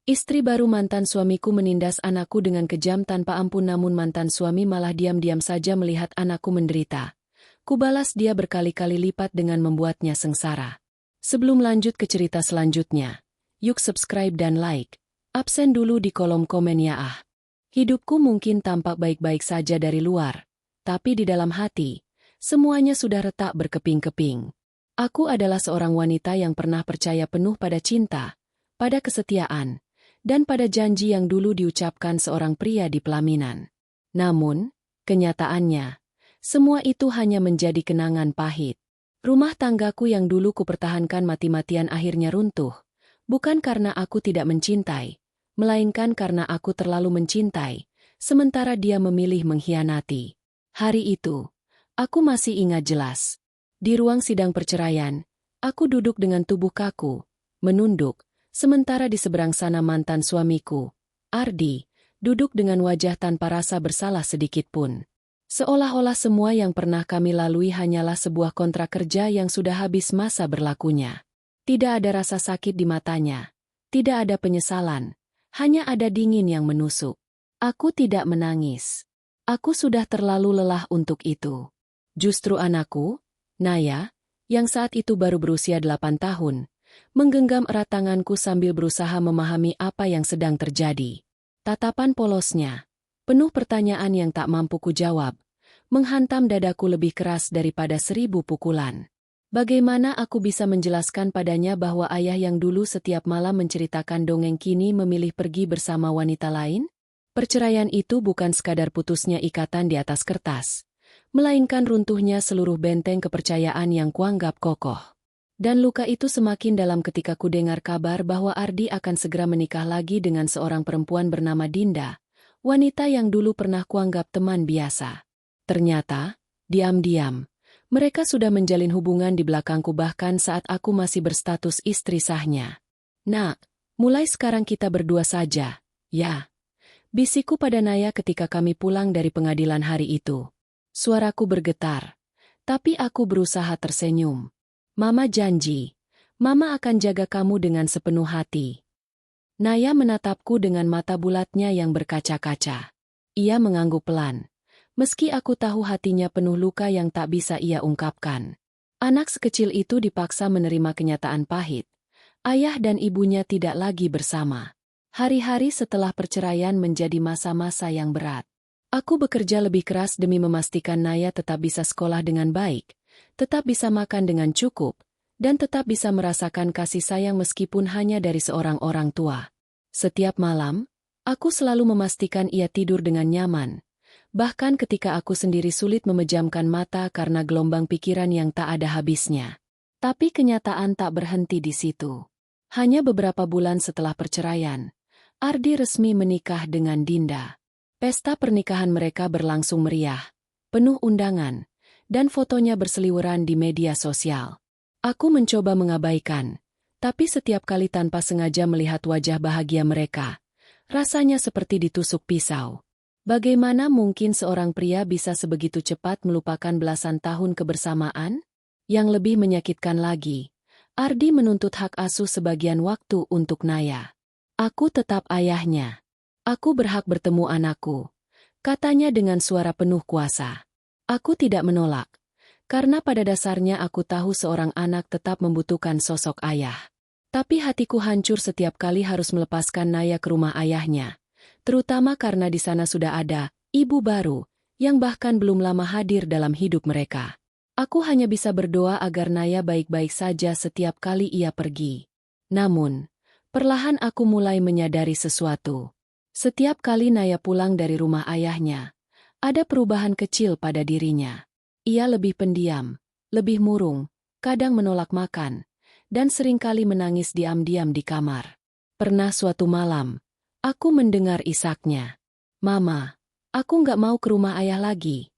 Istri baru mantan suamiku menindas anakku dengan kejam tanpa ampun, namun mantan suami malah diam-diam saja melihat anakku menderita. Kubalas dia berkali-kali lipat dengan membuatnya sengsara. Sebelum lanjut ke cerita selanjutnya, yuk subscribe dan like. Absen dulu di kolom komen ya ah. Hidupku mungkin tampak baik-baik saja dari luar, tapi di dalam hati, semuanya sudah retak berkeping-keping. Aku adalah seorang wanita yang pernah percaya penuh pada cinta, pada kesetiaan, dan pada janji yang dulu diucapkan seorang pria di pelaminan. Namun, kenyataannya, semua itu hanya menjadi kenangan pahit. Rumah tanggaku yang dulu kupertahankan mati-matian akhirnya runtuh, bukan karena aku tidak mencintai, melainkan karena aku terlalu mencintai, sementara dia memilih mengkhianati. Hari itu, aku masih ingat jelas. Di ruang sidang perceraian, aku duduk dengan tubuh kaku, menunduk, sementara di seberang sana mantan suamiku, Ardi, duduk dengan wajah tanpa rasa bersalah sedikit pun. Seolah-olah semua yang pernah kami lalui hanyalah sebuah kontrak kerja yang sudah habis masa berlakunya. Tidak ada rasa sakit di matanya, tidak ada penyesalan, hanya ada dingin yang menusuk. Aku tidak menangis. Aku sudah terlalu lelah untuk itu. Justru anakku, Naya, yang saat itu baru berusia 8 tahun, menggenggam erat tanganku sambil berusaha memahami apa yang sedang terjadi. Tatapan polosnya, penuh pertanyaan yang tak mampu kujawab, menghantam dadaku lebih keras daripada 1000 pukulan. Bagaimana aku bisa menjelaskan padanya bahwa ayah yang dulu setiap malam menceritakan dongeng kini memilih pergi bersama wanita lain? Perceraian itu bukan sekadar putusnya ikatan di atas kertas, melainkan runtuhnya seluruh benteng kepercayaan yang kuanggap kokoh. Dan luka itu semakin dalam ketika ku dengar kabar bahwa Ardi akan segera menikah lagi dengan seorang perempuan bernama Dinda, wanita yang dulu pernah kuanggap teman biasa. Ternyata, diam-diam, mereka sudah menjalin hubungan di belakangku bahkan saat aku masih berstatus istri sahnya. Nak, mulai sekarang kita berdua saja, ya. Bisikku pada Naya ketika kami pulang dari pengadilan hari itu. Suaraku bergetar, tapi aku berusaha tersenyum. Mama janji, Mama akan jaga kamu dengan sepenuh hati. Naya menatapku dengan mata bulatnya yang berkaca-kaca. Ia mengangguk pelan, meski aku tahu hatinya penuh luka yang tak bisa ia ungkapkan. Anak sekecil itu dipaksa menerima kenyataan pahit. Ayah dan ibunya tidak lagi bersama. Hari-hari setelah perceraian menjadi masa-masa yang berat. Aku bekerja lebih keras demi memastikan Naya tetap bisa sekolah dengan baik, tetap bisa makan dengan cukup, dan tetap bisa merasakan kasih sayang meskipun hanya dari seorang orang tua. Setiap malam, aku selalu memastikan ia tidur dengan nyaman, bahkan ketika aku sendiri sulit memejamkan mata karena gelombang pikiran yang tak ada habisnya. Tapi kenyataan tak berhenti di situ. Hanya beberapa bulan setelah perceraian, Ardi resmi menikah dengan Dinda. Pesta pernikahan mereka berlangsung meriah, penuh undangan, dan fotonya berseliweran di media sosial. Aku mencoba mengabaikan, tapi setiap kali tanpa sengaja melihat wajah bahagia mereka, rasanya seperti ditusuk pisau. Bagaimana mungkin seorang pria bisa sebegitu cepat melupakan belasan tahun kebersamaan? Yang lebih menyakitkan lagi, Ardi menuntut hak asuh sebagian waktu untuk Naya. Aku tetap ayahnya. Aku berhak bertemu anakku, katanya dengan suara penuh kuasa. Aku tidak menolak, karena pada dasarnya aku tahu seorang anak tetap membutuhkan sosok ayah. Tapi hatiku hancur setiap kali harus melepaskan Naya ke rumah ayahnya, terutama karena di sana sudah ada ibu baru, yang bahkan belum lama hadir dalam hidup mereka. Aku hanya bisa berdoa agar Naya baik-baik saja setiap kali ia pergi. Namun, perlahan aku mulai menyadari sesuatu. Setiap kali Naya pulang dari rumah ayahnya, ada perubahan kecil pada dirinya. Ia lebih pendiam, lebih murung, kadang menolak makan, dan seringkali menangis diam-diam di kamar. Pernah suatu malam, aku mendengar isaknya. "Mama, aku nggak mau ke rumah ayah lagi,"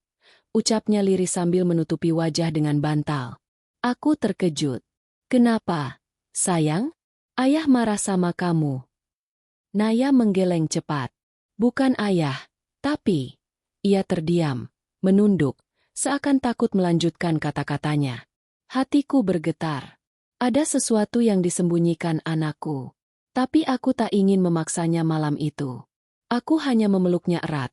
ucapnya lirih sambil menutupi wajah dengan bantal. Aku terkejut. "Kenapa, sayang? Ayah marah sama kamu?" Naya menggeleng cepat. "Bukan ayah, tapi..." Ia terdiam, menunduk, seakan takut melanjutkan kata-katanya. Hatiku bergetar. Ada sesuatu yang disembunyikan anakku. Tapi aku tak ingin memaksanya malam itu. Aku hanya memeluknya erat,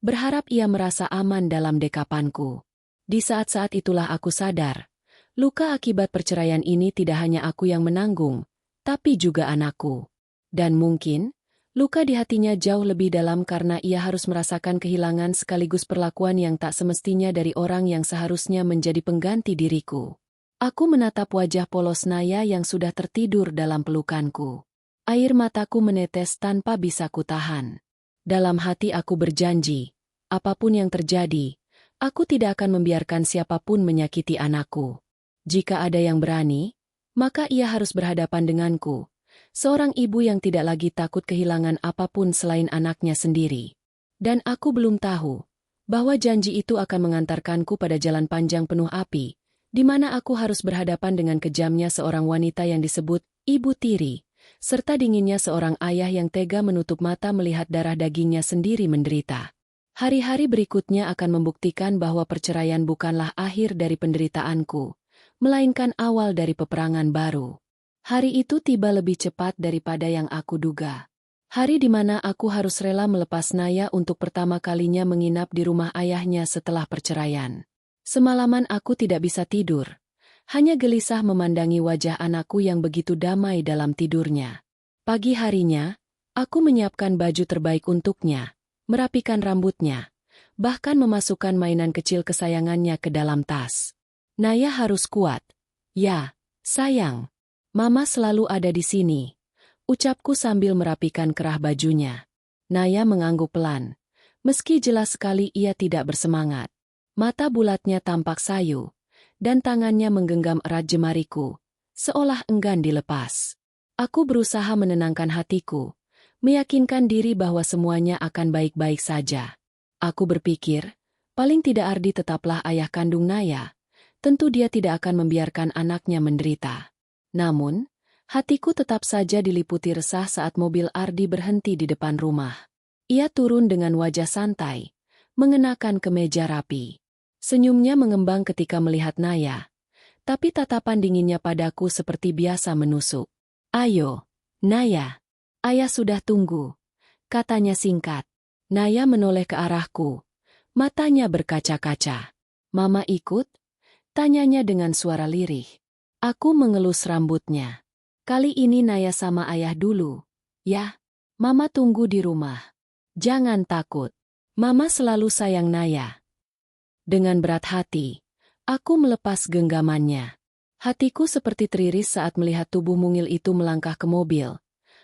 berharap ia merasa aman dalam dekapanku. Di saat-saat itulah aku sadar, luka akibat perceraian ini tidak hanya aku yang menanggung, tapi juga anakku. Dan mungkin, luka di hatinya jauh lebih dalam karena ia harus merasakan kehilangan sekaligus perlakuan yang tak semestinya dari orang yang seharusnya menjadi pengganti diriku. Aku menatap wajah polos Naya yang sudah tertidur dalam pelukanku. Air mataku menetes tanpa bisa kutahan. Dalam hati aku berjanji, apapun yang terjadi, aku tidak akan membiarkan siapapun menyakiti anakku. Jika ada yang berani, maka ia harus berhadapan denganku, seorang ibu yang tidak lagi takut kehilangan apapun selain anaknya sendiri. Dan aku belum tahu bahwa janji itu akan mengantarkanku pada jalan panjang penuh api, di mana aku harus berhadapan dengan kejamnya seorang wanita yang disebut Ibu Tiri, serta dinginnya seorang ayah yang tega menutup mata melihat darah dagingnya sendiri menderita. Hari-hari berikutnya akan membuktikan bahwa perceraian bukanlah akhir dari penderitaanku, melainkan awal dari peperangan baru. Hari itu tiba lebih cepat daripada yang aku duga. Hari di mana aku harus rela melepas Naya untuk pertama kalinya menginap di rumah ayahnya setelah perceraian. Semalaman aku tidak bisa tidur. Hanya gelisah memandangi wajah anakku yang begitu damai dalam tidurnya. Pagi harinya, aku menyiapkan baju terbaik untuknya, merapikan rambutnya, bahkan memasukkan mainan kecil kesayangannya ke dalam tas. Naya harus kuat. Ya, sayang. Mama selalu ada di sini, ucapku sambil merapikan kerah bajunya. Naya mengangguk pelan, meski jelas sekali ia tidak bersemangat. Mata bulatnya tampak sayu, dan tangannya menggenggam erat jemariku, seolah enggan dilepas. Aku berusaha menenangkan hatiku, meyakinkan diri bahwa semuanya akan baik-baik saja. Aku berpikir, paling tidak Ardi tetaplah ayah kandung Naya, tentu dia tidak akan membiarkan anaknya menderita. Namun, hatiku tetap saja diliputi resah saat mobil Ardi berhenti di depan rumah. Ia turun dengan wajah santai, mengenakan kemeja rapi. Senyumnya mengembang ketika melihat Naya, tapi tatapan dinginnya padaku seperti biasa menusuk. "Ayo, Naya, ayah sudah tunggu," katanya singkat. Naya menoleh ke arahku, matanya berkaca-kaca. "Mama ikut?" tanyanya dengan suara lirih. Aku mengelus rambutnya. "Kali ini Naya sama ayah dulu, ya. Mama tunggu di rumah. Jangan takut. Mama selalu sayang Naya." Dengan berat hati, aku melepas genggamannya. Hatiku seperti teriris saat melihat tubuh mungil itu melangkah ke mobil,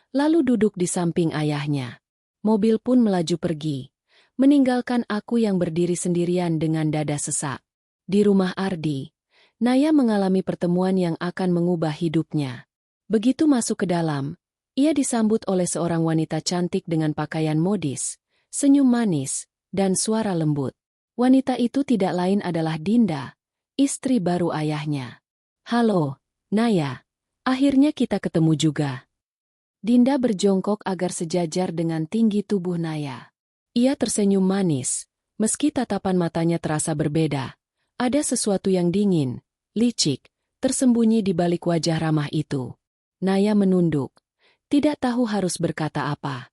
lalu duduk di samping ayahnya. Mobil pun melaju pergi, meninggalkan aku yang berdiri sendirian dengan dada sesak. Di rumah Ardi, Naya mengalami pertemuan yang akan mengubah hidupnya. Begitu masuk ke dalam, ia disambut oleh seorang wanita cantik dengan pakaian modis, senyum manis, dan suara lembut. Wanita itu tidak lain adalah Dinda, istri baru ayahnya. "Halo, Naya. Akhirnya kita ketemu juga." Dinda berjongkok agar sejajar dengan tinggi tubuh Naya. Ia tersenyum manis, meski tatapan matanya terasa berbeda. Ada sesuatu yang dingin, licik, tersembunyi di balik wajah ramah itu. Naya menunduk, tidak tahu harus berkata apa.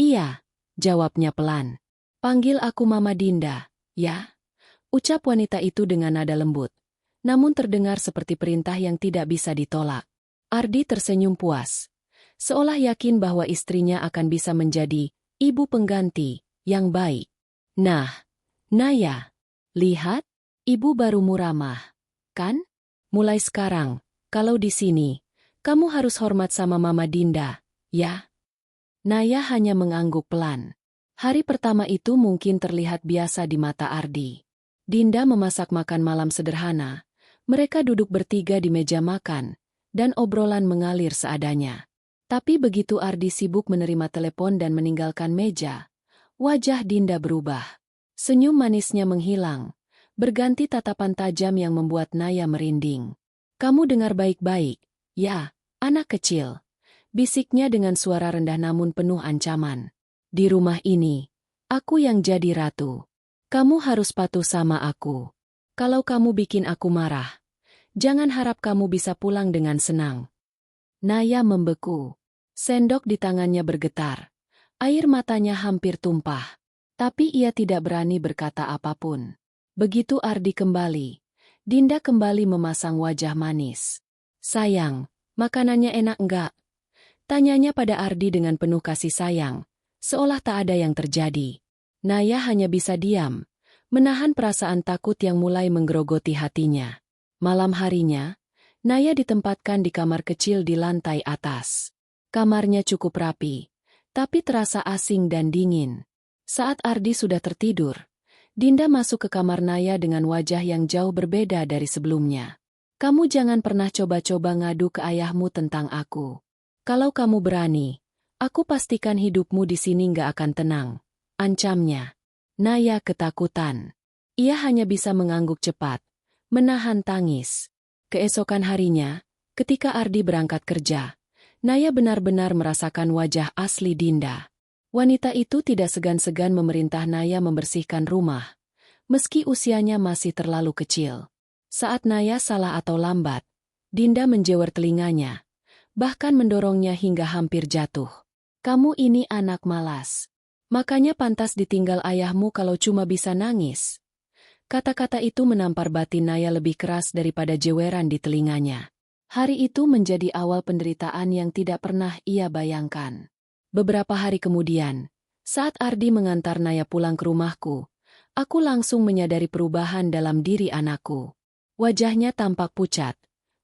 Iya, jawabnya pelan. "Panggil aku Mama Dinda, ya?" ucap wanita itu dengan nada lembut, namun terdengar seperti perintah yang tidak bisa ditolak. Ardi tersenyum puas, seolah yakin bahwa istrinya akan bisa menjadi ibu pengganti yang baik. "Nah, Naya, lihat, ibu barumu ramah, kan? Mulai sekarang, kalau di sini, kamu harus hormat sama Mama Dinda, ya?" Naya hanya mengangguk pelan. Hari pertama itu mungkin terlihat biasa di mata Ardi. Dinda memasak makan malam sederhana. Mereka duduk bertiga di meja makan, dan obrolan mengalir seadanya. Tapi begitu Ardi sibuk menerima telepon dan meninggalkan meja, wajah Dinda berubah. Senyum manisnya menghilang, berganti tatapan tajam yang membuat Naya merinding. "Kamu dengar baik-baik, ya, anak kecil," bisiknya dengan suara rendah namun penuh ancaman. "Di rumah ini, aku yang jadi ratu. Kamu harus patuh sama aku. Kalau kamu bikin aku marah, jangan harap kamu bisa pulang dengan senang." Naya membeku. Sendok di tangannya bergetar. Air matanya hampir tumpah. Tapi ia tidak berani berkata apapun. Begitu Ardi kembali, Dinda kembali memasang wajah manis. "Sayang, makanannya enak enggak?" Tanyanya pada Ardi dengan penuh kasih sayang, seolah tak ada yang terjadi. Naya hanya bisa diam, menahan perasaan takut yang mulai menggerogoti hatinya. Malam harinya, Naya ditempatkan di kamar kecil di lantai atas. Kamarnya cukup rapi, tapi terasa asing dan dingin. Saat Ardi sudah tertidur, Dinda masuk ke kamar Naya dengan wajah yang jauh berbeda dari sebelumnya. "Kamu jangan pernah coba-coba ngadu ke ayahmu tentang aku. Kalau kamu berani, aku pastikan hidupmu di sini nggak akan tenang," ancamnya. Naya ketakutan. Ia hanya bisa mengangguk cepat, menahan tangis. Keesokan harinya, ketika Ardi berangkat kerja, Naya benar-benar merasakan wajah asli Dinda. Wanita itu tidak segan-segan memerintah Naya membersihkan rumah, meski usianya masih terlalu kecil. Saat Naya salah atau lambat, Dinda menjewer telinganya, bahkan mendorongnya hingga hampir jatuh. "Kamu ini anak malas. Makanya pantas ditinggal ayahmu kalau cuma bisa nangis." Kata-kata itu menampar batin Naya lebih keras daripada jeweran di telinganya. Hari itu menjadi awal penderitaan yang tidak pernah ia bayangkan. Beberapa hari kemudian, saat Ardi mengantar Naya pulang ke rumahku, aku langsung menyadari perubahan dalam diri anakku. Wajahnya tampak pucat,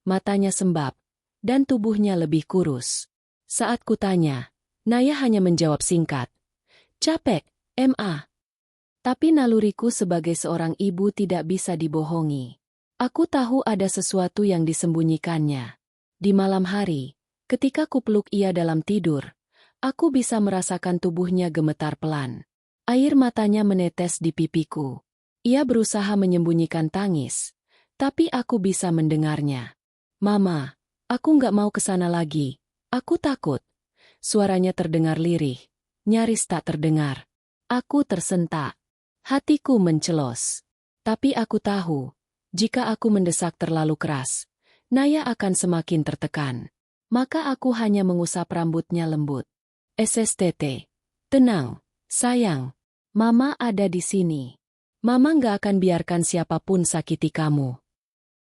matanya sembab, dan tubuhnya lebih kurus. Saat kutanya, Naya hanya menjawab singkat, "Capek, Ma." Tapi naluriku sebagai seorang ibu tidak bisa dibohongi. Aku tahu ada sesuatu yang disembunyikannya. Di malam hari, ketika kupeluk ia dalam tidur, aku bisa merasakan tubuhnya gemetar pelan. Air matanya menetes di pipiku. Ia berusaha menyembunyikan tangis, tapi aku bisa mendengarnya. "Mama, aku nggak mau ke sana lagi. Aku takut." Suaranya terdengar lirih, nyaris tak terdengar. Aku tersentak. Hatiku mencelos. Tapi aku tahu, jika aku mendesak terlalu keras, Naya akan semakin tertekan. Maka aku hanya mengusap rambutnya lembut. "SSTT. Tenang, sayang. Mama ada di sini. Mama nggak akan biarkan siapapun sakiti kamu."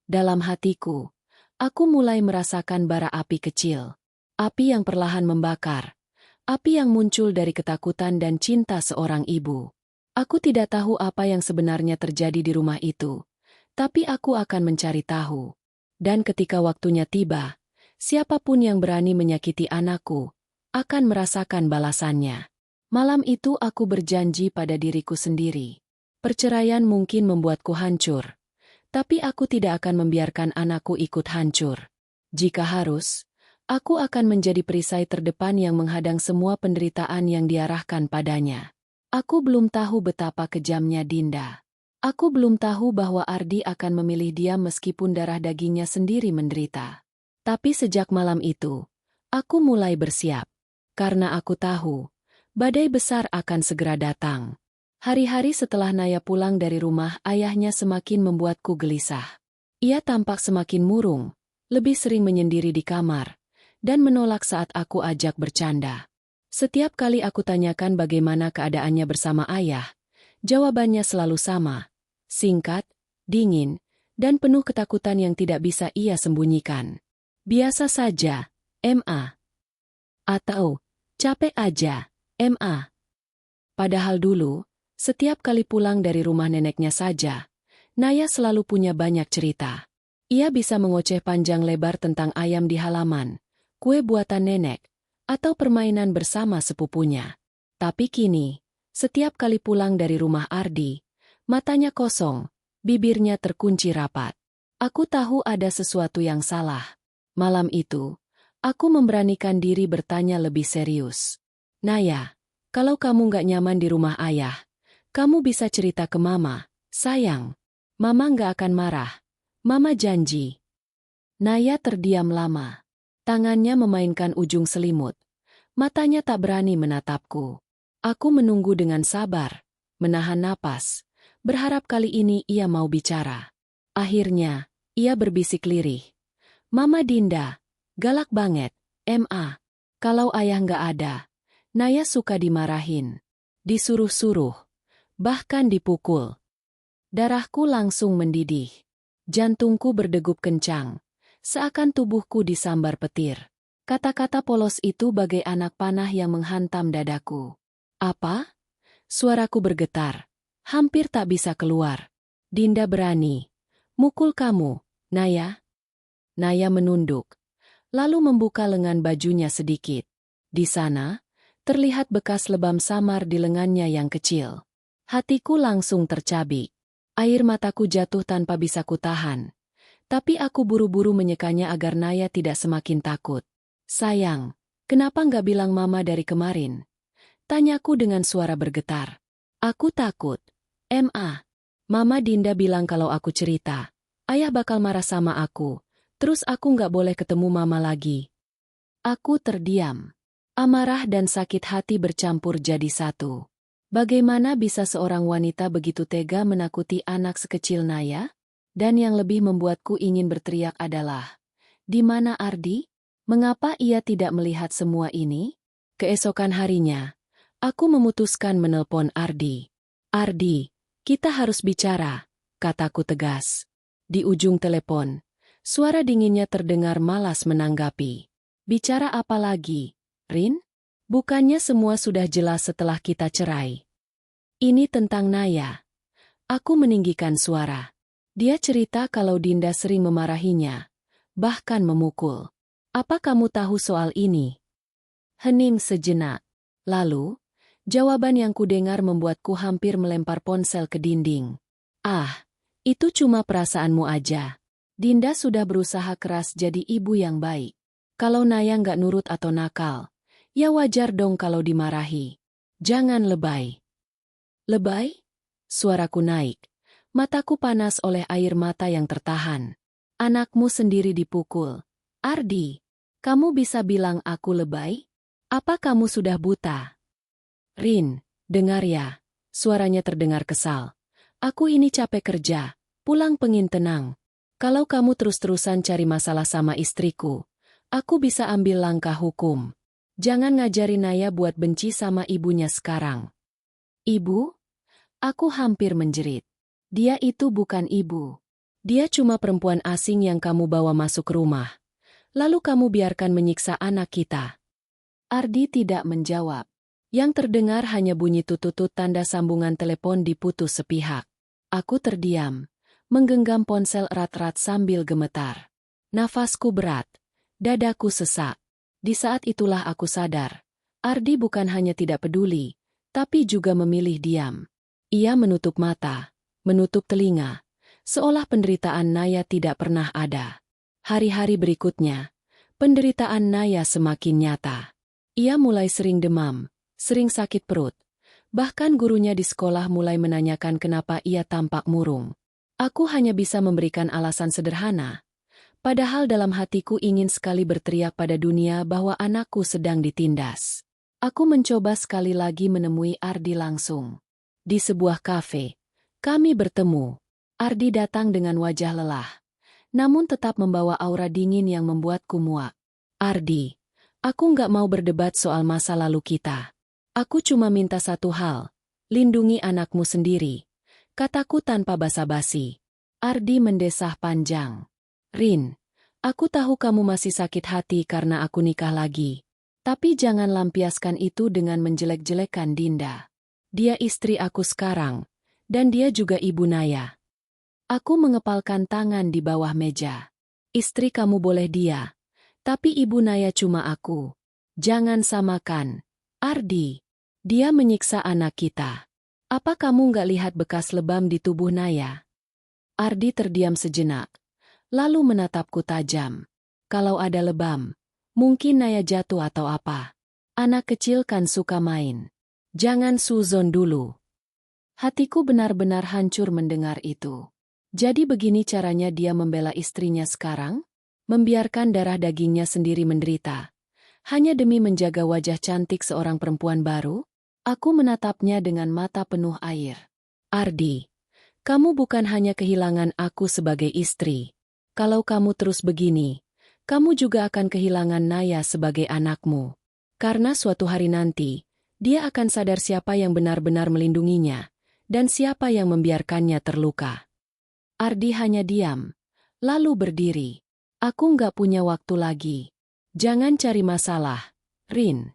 Dalam hatiku, aku mulai merasakan bara api kecil. Api yang perlahan membakar. Api yang muncul dari ketakutan dan cinta seorang ibu. Aku tidak tahu apa yang sebenarnya terjadi di rumah itu, tapi aku akan mencari tahu. Dan ketika waktunya tiba, siapapun yang berani menyakiti anakku akan merasakan balasannya. Malam itu aku berjanji pada diriku sendiri. Perceraian mungkin membuatku hancur, tapi aku tidak akan membiarkan anakku ikut hancur. Jika harus, aku akan menjadi perisai terdepan yang menghadang semua penderitaan yang diarahkan padanya. Aku belum tahu betapa kejamnya Dinda. Aku belum tahu bahwa Ardi akan memilih dia meskipun darah dagingnya sendiri menderita. Tapi sejak malam itu, aku mulai bersiap. Karena aku tahu, badai besar akan segera datang. Hari-hari setelah Naya pulang dari rumah, ayahnya semakin membuatku gelisah. Ia tampak semakin murung, lebih sering menyendiri di kamar, dan menolak saat aku ajak bercanda. Setiap kali aku tanyakan bagaimana keadaannya bersama ayah, jawabannya selalu sama, singkat, dingin, dan penuh ketakutan yang tidak bisa ia sembunyikan. "Biasa saja, Ma." Atau, "Capek aja, Ma." Padahal dulu, setiap kali pulang dari rumah neneknya saja, Naya selalu punya banyak cerita. Ia bisa mengoceh panjang lebar tentang ayam di halaman, kue buatan nenek, atau permainan bersama sepupunya. Tapi kini, setiap kali pulang dari rumah Ardi, matanya kosong, bibirnya terkunci rapat. Aku tahu ada sesuatu yang salah. Malam itu, aku memberanikan diri bertanya lebih serius. "Naya, kalau kamu nggak nyaman di rumah ayah, kamu bisa cerita ke Mama, sayang. Mama nggak akan marah. Mama janji." Naya terdiam lama. Tangannya memainkan ujung selimut. Matanya tak berani menatapku. Aku menunggu dengan sabar, menahan napas, berharap kali ini ia mau bicara. Akhirnya, ia berbisik lirih. "Mama Dinda, galak banget, Ma." Kalau ayah nggak ada, Naya suka dimarahin, disuruh-suruh, bahkan dipukul. Darahku langsung mendidih. Jantungku berdegup kencang, seakan tubuhku disambar petir. Kata-kata polos itu bagai anak panah yang menghantam dadaku. Apa? Suaraku bergetar, hampir tak bisa keluar. Dinda berani mukul kamu, Naya? Naya menunduk, lalu membuka lengan bajunya sedikit. Di sana, terlihat bekas lebam samar di lengannya yang kecil. Hatiku langsung tercabik. Air mataku jatuh tanpa bisa kutahan. Tapi aku buru-buru menyekanya agar Naya tidak semakin takut. Sayang, kenapa nggak bilang mama dari kemarin? Tanyaku dengan suara bergetar. Aku takut. Mama Dinda bilang kalau aku cerita, ayah bakal marah sama aku. Terus aku nggak boleh ketemu mama lagi. Aku terdiam. Amarah dan sakit hati bercampur jadi satu. Bagaimana bisa seorang wanita begitu tega menakuti anak sekecil Naya? Dan yang lebih membuatku ingin berteriak adalah, di mana Ardi? Mengapa ia tidak melihat semua ini? Keesokan harinya, aku memutuskan menelpon Ardi. Ardi, kita harus bicara, kataku tegas. Di ujung telepon, suara dinginnya terdengar malas menanggapi. Bicara apa lagi, Rin? Bukannya semua sudah jelas setelah kita cerai. Ini tentang Naya. Aku meninggikan suara. Dia cerita kalau Dinda sering memarahinya, bahkan memukul. Apa kamu tahu soal ini? Hening sejenak. Lalu, jawaban yang kudengar membuatku hampir melempar ponsel ke dinding. Ah, itu cuma perasaanmu aja. Dinda sudah berusaha keras jadi ibu yang baik. Kalau Naya nggak nurut atau nakal, ya wajar dong kalau dimarahi. Jangan lebay. Lebay? Suaraku naik. Mataku panas oleh air mata yang tertahan. Anakmu sendiri dipukul. Ardi, kamu bisa bilang aku lebay? Apa kamu sudah buta? Rin, dengar ya. Suaranya terdengar kesal. Aku ini capek kerja, pulang pengin tenang. Kalau kamu terus-terusan cari masalah sama istriku, aku bisa ambil langkah hukum. Jangan ngajari Naya buat benci sama ibunya sekarang. Ibu? Aku hampir menjerit. Dia itu bukan ibu. Dia cuma perempuan asing yang kamu bawa masuk rumah. Lalu kamu biarkan menyiksa anak kita. Ardi tidak menjawab. Yang terdengar hanya bunyi tututut tanda sambungan telepon diputus sepihak. Aku terdiam, menggenggam ponsel erat-erat sambil gemetar. Nafasku berat, dadaku sesak. Di saat itulah aku sadar, Ardi bukan hanya tidak peduli, tapi juga memilih diam. Ia menutup mata, menutup telinga, seolah penderitaan Naya tidak pernah ada. Hari-hari berikutnya, penderitaan Naya semakin nyata. Ia mulai sering demam, sering sakit perut. Bahkan gurunya di sekolah mulai menanyakan kenapa ia tampak murung. Aku hanya bisa memberikan alasan sederhana. Padahal dalam hatiku ingin sekali berteriak pada dunia bahwa anakku sedang ditindas. Aku mencoba sekali lagi menemui Ardi langsung. Di sebuah kafe, kami bertemu. Ardi datang dengan wajah lelah, namun tetap membawa aura dingin yang membuatku muak. Ardi, aku nggak mau berdebat soal masa lalu kita. Aku cuma minta satu hal, lindungi anakmu sendiri, kataku tanpa basa-basi. Ardi mendesah panjang. Rin, aku tahu kamu masih sakit hati karena aku nikah lagi. Tapi jangan lampiaskan itu dengan menjelek-jelekan Dinda. Dia istri aku sekarang, dan dia juga ibu Naya. Aku mengepalkan tangan di bawah meja. Istri kamu boleh dia, tapi ibu Naya cuma aku. Jangan samakan. Ardi, dia menyiksa anak kita. Apa kamu nggak lihat bekas lebam di tubuh Naya? Ardi terdiam sejenak, lalu menatapku tajam. Kalau ada lebam, mungkin Naya jatuh atau apa. Anak kecil kan suka main. Jangan suzon dulu. Hatiku benar-benar hancur mendengar itu. Jadi begini caranya dia membela istrinya sekarang? Membiarkan darah dagingnya sendiri menderita. Hanya demi menjaga wajah cantik seorang perempuan baru? Aku menatapnya dengan mata penuh air. Ardi, kamu bukan hanya kehilangan aku sebagai istri. Kalau kamu terus begini, kamu juga akan kehilangan Naya sebagai anakmu. Karena suatu hari nanti, dia akan sadar siapa yang benar-benar melindunginya, dan siapa yang membiarkannya terluka. Ardi hanya diam, lalu berdiri. Aku nggak punya waktu lagi. Jangan cari masalah, Rin.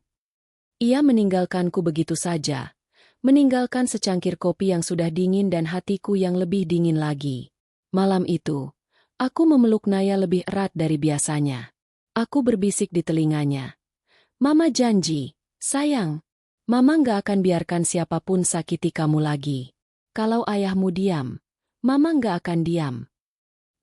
Ia meninggalkanku begitu saja, meninggalkan secangkir kopi yang sudah dingin dan hatiku yang lebih dingin lagi. Malam itu, aku memeluk Naya lebih erat dari biasanya. Aku berbisik di telinganya. Mama janji, sayang, Mama nggak akan biarkan siapapun sakiti kamu lagi. Kalau ayahmu diam, Mama nggak akan diam.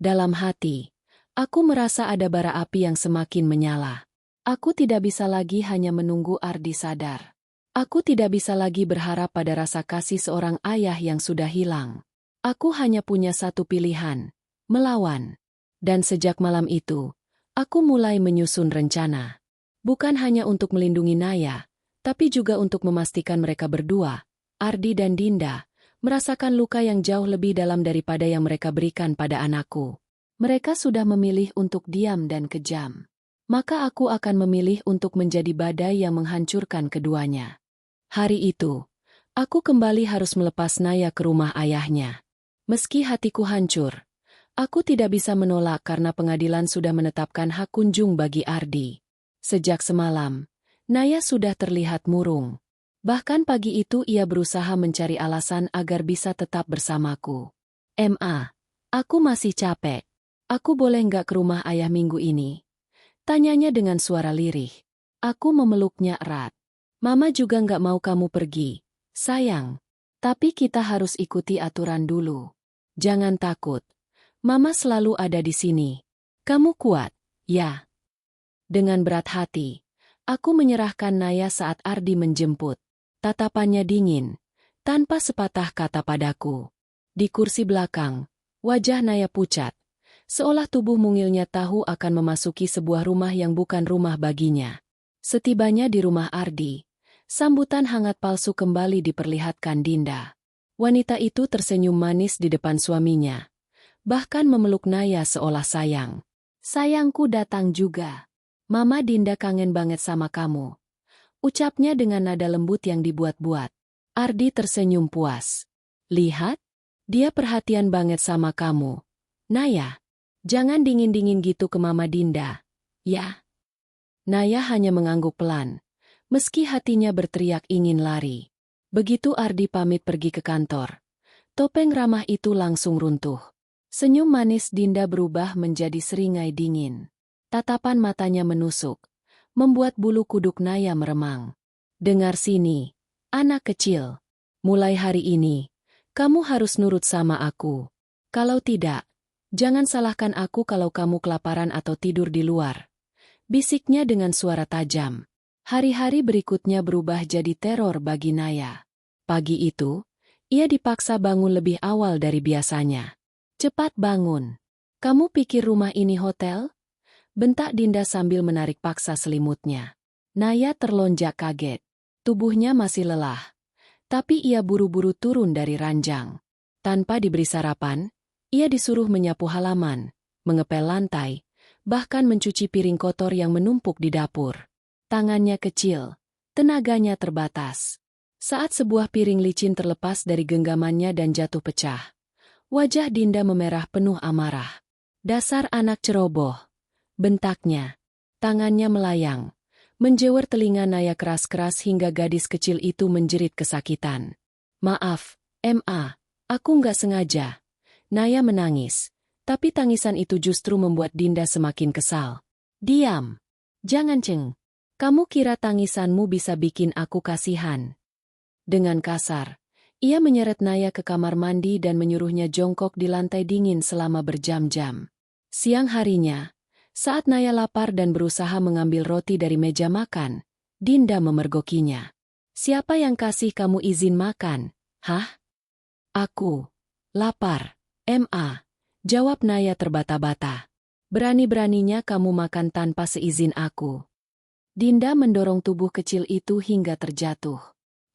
Dalam hati, aku merasa ada bara api yang semakin menyala. Aku tidak bisa lagi hanya menunggu Ardi sadar. Aku tidak bisa lagi berharap pada rasa kasih seorang ayah yang sudah hilang. Aku hanya punya satu pilihan, melawan. Dan sejak malam itu, aku mulai menyusun rencana. Bukan hanya untuk melindungi Naya, tapi juga untuk memastikan mereka berdua, Ardi dan Dinda, merasakan luka yang jauh lebih dalam daripada yang mereka berikan pada anakku. Mereka sudah memilih untuk diam dan kejam. Maka aku akan memilih untuk menjadi badai yang menghancurkan keduanya. Hari itu, aku kembali harus melepas Naya ke rumah ayahnya. Meski hatiku hancur, aku tidak bisa menolak karena pengadilan sudah menetapkan hak kunjung bagi Ardi. Sejak semalam, Naya sudah terlihat murung. Bahkan pagi itu ia berusaha mencari alasan agar bisa tetap bersamaku. Aku masih capek. Aku boleh nggak ke rumah ayah minggu ini? Tanyanya dengan suara lirih. Aku memeluknya erat. Mama juga nggak mau kamu pergi, sayang. Tapi kita harus ikuti aturan dulu. Jangan takut. Mama selalu ada di sini. Kamu kuat, ya? Dengan berat hati, aku menyerahkan Naya saat Ardi menjemput. Tatapannya dingin, tanpa sepatah kata padaku. Di kursi belakang, wajah Naya pucat, seolah tubuh mungilnya tahu akan memasuki sebuah rumah yang bukan rumah baginya. Setibanya di rumah Ardi, sambutan hangat palsu kembali diperlihatkan Dinda. Wanita itu tersenyum manis di depan suaminya, bahkan memeluk Naya seolah sayang. Sayangku datang juga. Mama Dinda kangen banget sama kamu. Ucapnya dengan nada lembut yang dibuat-buat. Ardi tersenyum puas. Lihat, dia perhatian banget sama kamu. Naya, jangan dingin-dingin gitu ke Mama Dinda. Ya. Naya hanya mengangguk pelan, meski hatinya berteriak ingin lari. Begitu Ardi pamit pergi ke kantor, topeng ramah itu langsung runtuh. Senyum manis Dinda berubah menjadi seringai dingin. Tatapan matanya menusuk, membuat bulu kuduk Naya meremang. Dengar sini, anak kecil. Mulai hari ini, kamu harus nurut sama aku. Kalau tidak, jangan salahkan aku kalau kamu kelaparan atau tidur di luar. Bisiknya dengan suara tajam. Hari-hari berikutnya berubah jadi teror bagi Naya. Pagi itu, ia dipaksa bangun lebih awal dari biasanya. Cepat bangun. Kamu pikir rumah ini hotel? Bentak Dinda sambil menarik paksa selimutnya. Naya terlonjak kaget. Tubuhnya masih lelah. Tapi ia buru-buru turun dari ranjang. Tanpa diberi sarapan, ia disuruh menyapu halaman, mengepel lantai, bahkan mencuci piring kotor yang menumpuk di dapur. Tangannya kecil, tenaganya terbatas. Saat sebuah piring licin terlepas dari genggamannya dan jatuh pecah, wajah Dinda memerah penuh amarah. Dasar anak ceroboh. Bentaknya. Tangannya melayang, menjewer telinga Naya keras-keras hingga gadis kecil itu menjerit kesakitan. Maaf, aku nggak sengaja. Naya menangis, tapi tangisan itu justru membuat Dinda semakin kesal. Diam. Jangan ceng. Kamu kira tangisanmu bisa bikin aku kasihan? Dengan kasar, ia menyeret Naya ke kamar mandi dan menyuruhnya jongkok di lantai dingin selama berjam-jam. Siang harinya, saat Naya lapar dan berusaha mengambil roti dari meja makan, Dinda memergokinya. Siapa yang kasih kamu izin makan? Hah? Aku. Lapar. Jawab Naya terbata-bata. Berani-beraninya kamu makan tanpa seizin aku. Dinda mendorong tubuh kecil itu hingga terjatuh.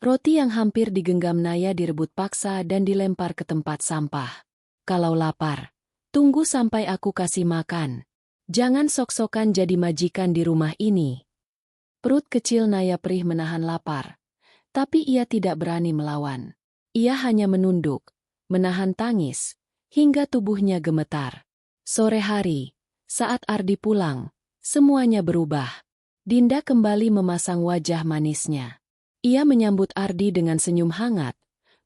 Roti yang hampir digenggam Naya direbut paksa dan dilempar ke tempat sampah. Kalau lapar, tunggu sampai aku kasih makan. Jangan sok-sokan jadi majikan di rumah ini. Perut kecil Naya perih menahan lapar. Tapi ia tidak berani melawan. Ia hanya menunduk, menahan tangis, hingga tubuhnya gemetar. Sore hari, saat Ardi pulang, semuanya berubah. Dinda kembali memasang wajah manisnya. Ia menyambut Ardi dengan senyum hangat,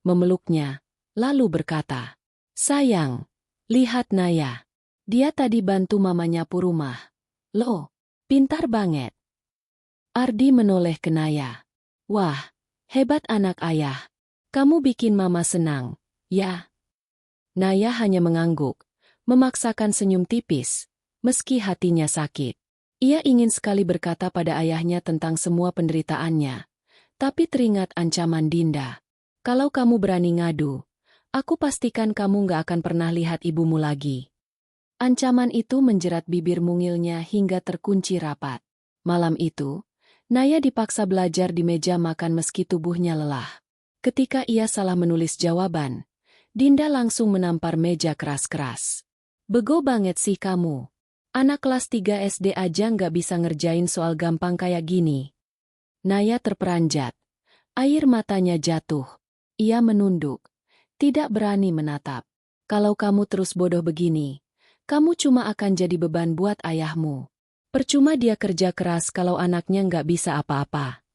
memeluknya, lalu berkata, "Sayang, lihat Naya. Dia tadi bantu mama nyapu rumah. Loh, pintar banget." Ardi menoleh ke Naya. "Wah, hebat anak ayah. Kamu bikin mama senang, ya?" Naya hanya mengangguk, memaksakan senyum tipis, meski hatinya sakit. Ia ingin sekali berkata pada ayahnya tentang semua penderitaannya, tapi teringat ancaman Dinda. "Kalau kamu berani ngadu, aku pastikan kamu gak akan pernah lihat ibumu lagi." Ancaman itu menjerat bibir mungilnya hingga terkunci rapat. Malam itu, Naya dipaksa belajar di meja makan meski tubuhnya lelah. Ketika ia salah menulis jawaban, Dinda langsung menampar meja keras-keras. "Bego banget sih kamu. Anak kelas 3 SD aja nggak bisa ngerjain soal gampang kayak gini." Naya terperanjat. Air matanya jatuh. Ia menunduk. Tidak berani menatap. "Kalau kamu terus bodoh begini, kamu cuma akan jadi beban buat ayahmu. Percuma dia kerja keras kalau anaknya nggak bisa apa-apa."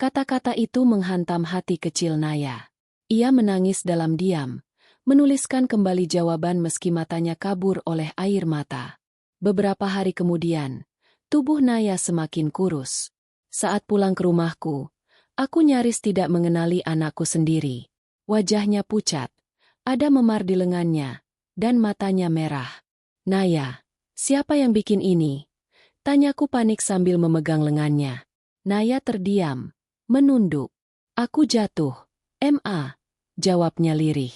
Kata-kata itu menghantam hati kecil Naya. Ia menangis dalam diam, menuliskan kembali jawaban meski matanya kabur oleh air mata. Beberapa hari kemudian, tubuh Naya semakin kurus. Saat pulang ke rumahku, aku nyaris tidak mengenali anakku sendiri. Wajahnya pucat, ada memar di lengannya, dan matanya merah. "Naya, siapa yang bikin ini?" tanyaku panik sambil memegang lengannya. Naya terdiam, menunduk. "Aku jatuh, Ma," jawabnya lirih.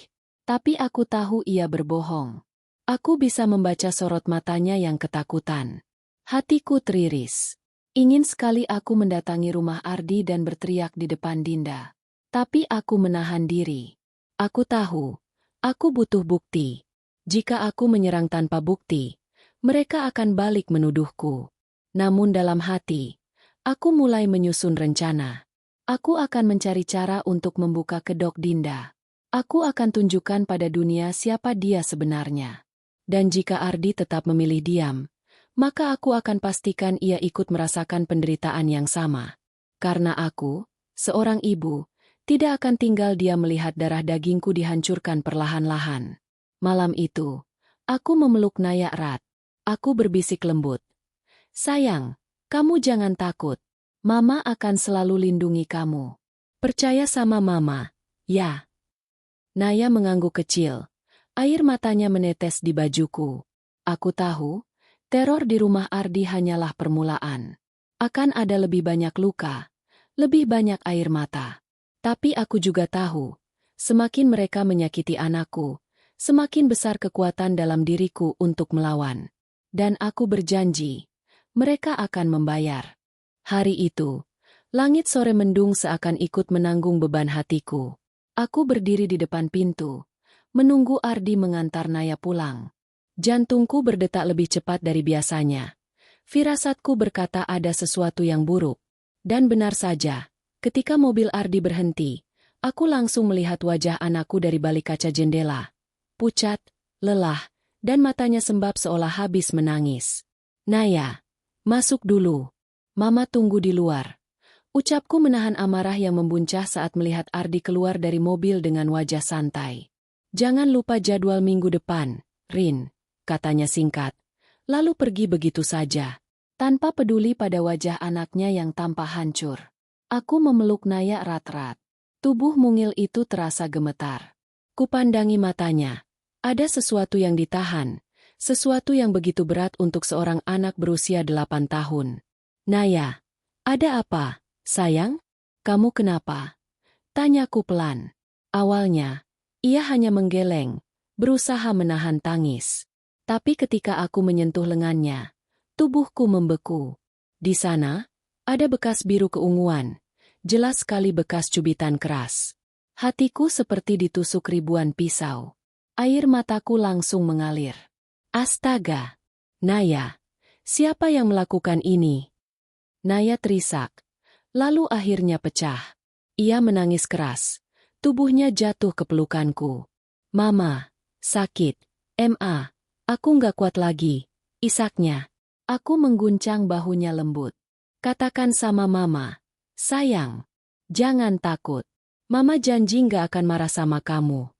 Tapi aku tahu ia berbohong. Aku bisa membaca sorot matanya yang ketakutan. Hatiku teriris. Ingin sekali aku mendatangi rumah Ardi dan berteriak di depan Dinda. Tapi aku menahan diri. Aku tahu, aku butuh bukti. Jika aku menyerang tanpa bukti, mereka akan balik menuduhku. Namun dalam hati, aku mulai menyusun rencana. Aku akan mencari cara untuk membuka kedok Dinda. Aku akan tunjukkan pada dunia siapa dia sebenarnya. Dan jika Ardi tetap memilih diam, maka aku akan pastikan ia ikut merasakan penderitaan yang sama. Karena aku, seorang ibu, tidak akan tinggal diam melihat darah dagingku dihancurkan perlahan-lahan. Malam itu, aku memeluk Naya erat. Aku berbisik lembut. "Sayang, kamu jangan takut. Mama akan selalu lindungi kamu. Percaya sama Mama, ya." Naya mengangguk kecil. Air matanya menetes di bajuku. Aku tahu, teror di rumah Ardi hanyalah permulaan. Akan ada lebih banyak luka, lebih banyak air mata. Tapi aku juga tahu, semakin mereka menyakiti anakku, semakin besar kekuatan dalam diriku untuk melawan. Dan aku berjanji, mereka akan membayar. Hari itu, langit sore mendung seakan ikut menanggung beban hatiku. Aku berdiri di depan pintu, menunggu Ardi mengantar Naya pulang. Jantungku berdetak lebih cepat dari biasanya. Firasatku berkata ada sesuatu yang buruk. Dan benar saja, ketika mobil Ardi berhenti, aku langsung melihat wajah anakku dari balik kaca jendela. Pucat, lelah, dan matanya sembab seolah habis menangis. "Naya, masuk dulu. Mama tunggu di luar." Ucapku menahan amarah yang membuncah saat melihat Ardi keluar dari mobil dengan wajah santai. "Jangan lupa jadwal minggu depan, Rin," katanya singkat. Lalu pergi begitu saja, tanpa peduli pada wajah anaknya yang tampak hancur. Aku memeluk Naya erat-erat. Tubuh mungil itu terasa gemetar. Kupandangi matanya. Ada sesuatu yang ditahan, sesuatu yang begitu berat untuk seorang anak berusia 8 tahun. "Naya, ada apa? Sayang, kamu kenapa?" tanyaku pelan. Awalnya, ia hanya menggeleng, berusaha menahan tangis. Tapi ketika aku menyentuh lengannya, tubuhku membeku. Di sana, ada bekas biru keunguan, jelas sekali bekas cubitan keras. Hatiku seperti ditusuk ribuan pisau. Air mataku langsung mengalir. Astaga! Naya, siapa yang melakukan ini? Naya terisak. Lalu akhirnya pecah. Ia menangis keras. Tubuhnya jatuh ke pelukanku. Mama, sakit. Ma, aku nggak kuat lagi. Isaknya. Aku mengguncang bahunya lembut. Katakan sama Mama. Sayang. Jangan takut. Mama janji nggak akan marah sama kamu.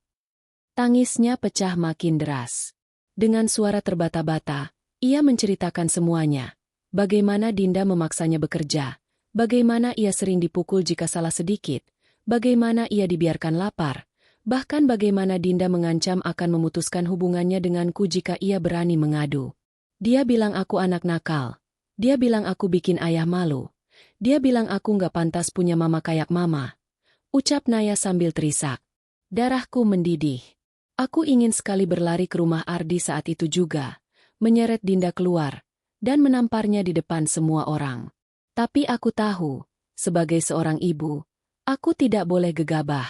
Tangisnya pecah makin deras. Dengan suara terbata-bata, ia menceritakan semuanya. Bagaimana Dinda memaksanya bekerja. Bagaimana ia sering dipukul jika salah sedikit. Bagaimana ia dibiarkan lapar. Bahkan bagaimana Dinda mengancam akan memutuskan hubungannya denganku jika ia berani mengadu. Dia bilang aku anak nakal. Dia bilang aku bikin ayah malu. Dia bilang aku nggak pantas punya mama kayak mama. Ucap Naya sambil terisak. Darahku mendidih. Aku ingin sekali berlari ke rumah Ardi saat itu juga, menyeret Dinda keluar, dan menamparnya di depan semua orang. Tapi aku tahu, sebagai seorang ibu, aku tidak boleh gegabah.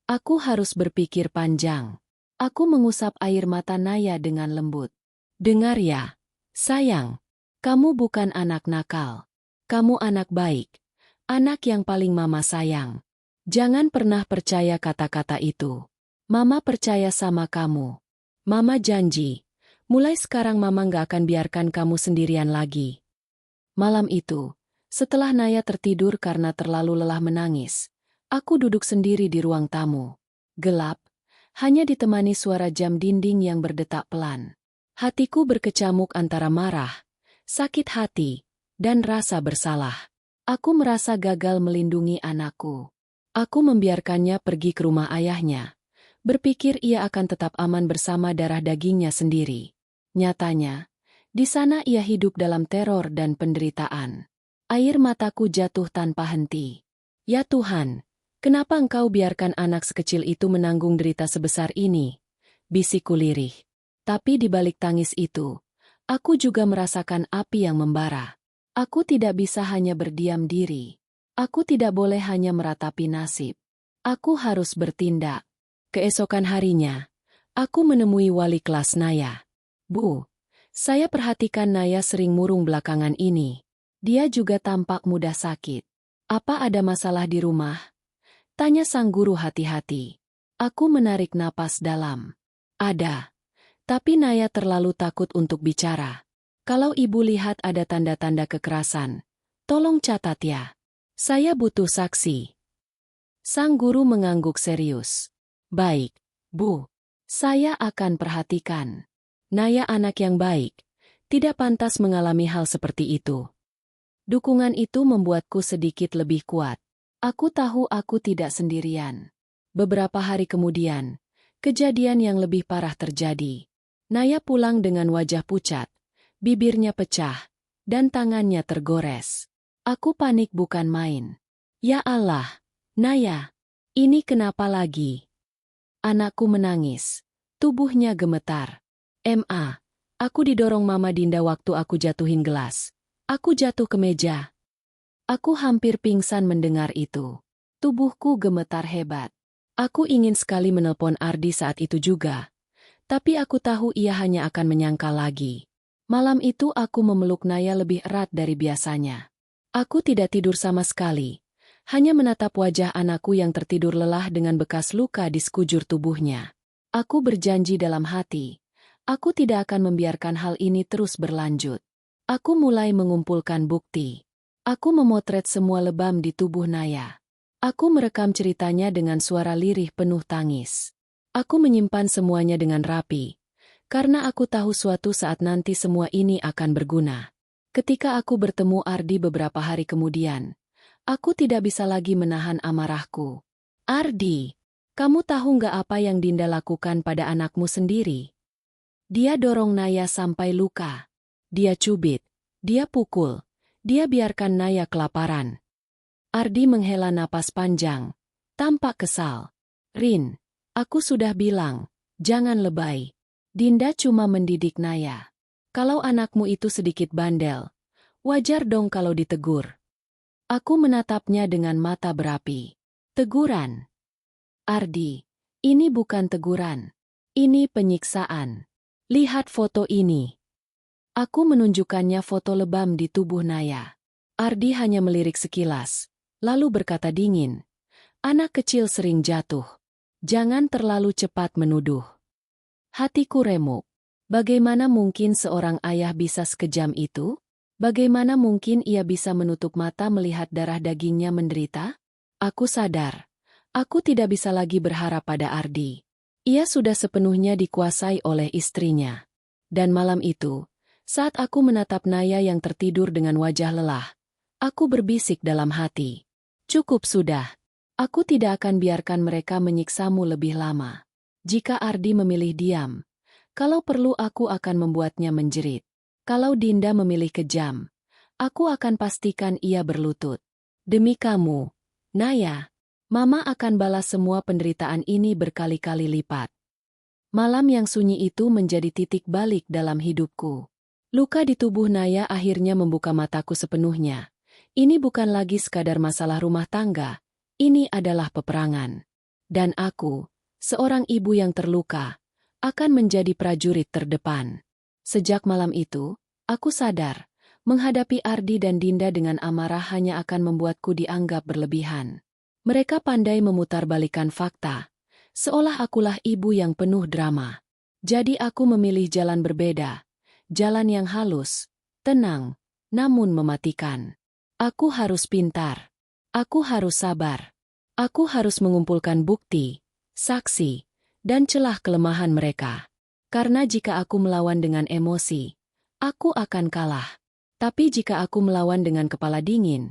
Aku harus berpikir panjang. Aku mengusap air mata Naya dengan lembut. Dengar ya. Sayang, kamu bukan anak nakal. Kamu anak baik. Anak yang paling Mama sayang. Jangan pernah percaya kata-kata itu. Mama percaya sama kamu. Mama janji. Mulai sekarang Mama nggak akan biarkan kamu sendirian lagi. Malam itu, setelah Naya tertidur karena terlalu lelah menangis, aku duduk sendiri di ruang tamu. Gelap, hanya ditemani suara jam dinding yang berdetak pelan. Hatiku berkecamuk antara marah, sakit hati, dan rasa bersalah. Aku merasa gagal melindungi anakku. Aku membiarkannya pergi ke rumah ayahnya, berpikir ia akan tetap aman bersama darah dagingnya sendiri. Nyatanya, di sana ia hidup dalam teror dan penderitaan. Air mataku jatuh tanpa henti. Ya Tuhan, kenapa Engkau biarkan anak sekecil itu menanggung derita sebesar ini? Bisikku lirih. Tapi di balik tangis itu, aku juga merasakan api yang membara. Aku tidak bisa hanya berdiam diri. Aku tidak boleh hanya meratapi nasib. Aku harus bertindak. Keesokan harinya, aku menemui wali kelas Naya. Bu, saya perhatikan Naya sering murung belakangan ini. Dia juga tampak mudah sakit. Apa ada masalah di rumah? Tanya sang guru hati-hati. Aku menarik napas dalam. Ada. Tapi Naya terlalu takut untuk bicara. Kalau ibu lihat ada tanda-tanda kekerasan, tolong catat ya. Saya butuh saksi. Sang guru mengangguk serius. Baik, Bu. Saya akan perhatikan. Naya anak yang baik, tidak pantas mengalami hal seperti itu. Dukungan itu membuatku sedikit lebih kuat. Aku tahu aku tidak sendirian. Beberapa hari kemudian, kejadian yang lebih parah terjadi. Naya pulang dengan wajah pucat, bibirnya pecah, dan tangannya tergores. Aku panik bukan main. Ya Allah, Naya, ini kenapa lagi? Anakku menangis, tubuhnya gemetar. Ma, aku didorong Mama Dinda waktu aku jatuhin gelas. Aku jatuh ke meja. Aku hampir pingsan mendengar itu. Tubuhku gemetar hebat. Aku ingin sekali menelpon Ardi saat itu juga. Tapi aku tahu ia hanya akan menyangkal lagi. Malam itu aku memeluk Naya lebih erat dari biasanya. Aku tidak tidur sama sekali. Hanya menatap wajah anakku yang tertidur lelah dengan bekas luka di sekujur tubuhnya. Aku berjanji dalam hati. Aku tidak akan membiarkan hal ini terus berlanjut. Aku mulai mengumpulkan bukti. Aku memotret semua lebam di tubuh Naya. Aku merekam ceritanya dengan suara lirih penuh tangis. Aku menyimpan semuanya dengan rapi, karena aku tahu suatu saat nanti semua ini akan berguna. Ketika aku bertemu Ardi beberapa hari kemudian, aku tidak bisa lagi menahan amarahku. Ardi, kamu tahu nggak apa yang Dinda lakukan pada anakmu sendiri? Dia dorong Naya sampai luka. Dia cubit, dia pukul, dia biarkan Naya kelaparan. Ardi menghela napas panjang, tampak kesal. Rin, aku sudah bilang, jangan lebay. Dinda cuma mendidik Naya. Kalau anakmu itu sedikit bandel, wajar dong kalau ditegur. Aku menatapnya dengan mata berapi. Teguran. Ardi, ini bukan teguran. Ini penyiksaan. Lihat foto ini. Aku menunjukkannya foto lebam di tubuh Naya. Ardi hanya melirik sekilas, lalu berkata dingin, "Anak kecil sering jatuh. Jangan terlalu cepat menuduh." Hatiku remuk. Bagaimana mungkin seorang ayah bisa sekejam itu? Bagaimana mungkin ia bisa menutup mata melihat darah dagingnya menderita? Aku sadar. Aku tidak bisa lagi berharap pada Ardi. Ia sudah sepenuhnya dikuasai oleh istrinya. Dan malam itu, saat aku menatap Naya yang tertidur dengan wajah lelah, aku berbisik dalam hati. Cukup sudah. Aku tidak akan biarkan mereka menyiksamu lebih lama. Jika Ardi memilih diam, kalau perlu aku akan membuatnya menjerit. Kalau Dinda memilih kejam, aku akan pastikan ia berlutut. Demi kamu, Naya, Mama akan balas semua penderitaan ini berkali-kali lipat. Malam yang sunyi itu menjadi titik balik dalam hidupku. Luka di tubuh Naya akhirnya membuka mataku sepenuhnya. Ini bukan lagi sekadar masalah rumah tangga, ini adalah peperangan. Dan aku, seorang ibu yang terluka, akan menjadi prajurit terdepan. Sejak malam itu, aku sadar, menghadapi Ardi dan Dinda dengan amarah hanya akan membuatku dianggap berlebihan. Mereka pandai memutarbalikkan fakta, seolah akulah ibu yang penuh drama. Jadi aku memilih jalan berbeda, jalan yang halus, tenang, namun mematikan. Aku harus pintar. Aku harus sabar. Aku harus mengumpulkan bukti, saksi, dan celah kelemahan mereka. Karena jika aku melawan dengan emosi, aku akan kalah. Tapi jika aku melawan dengan kepala dingin,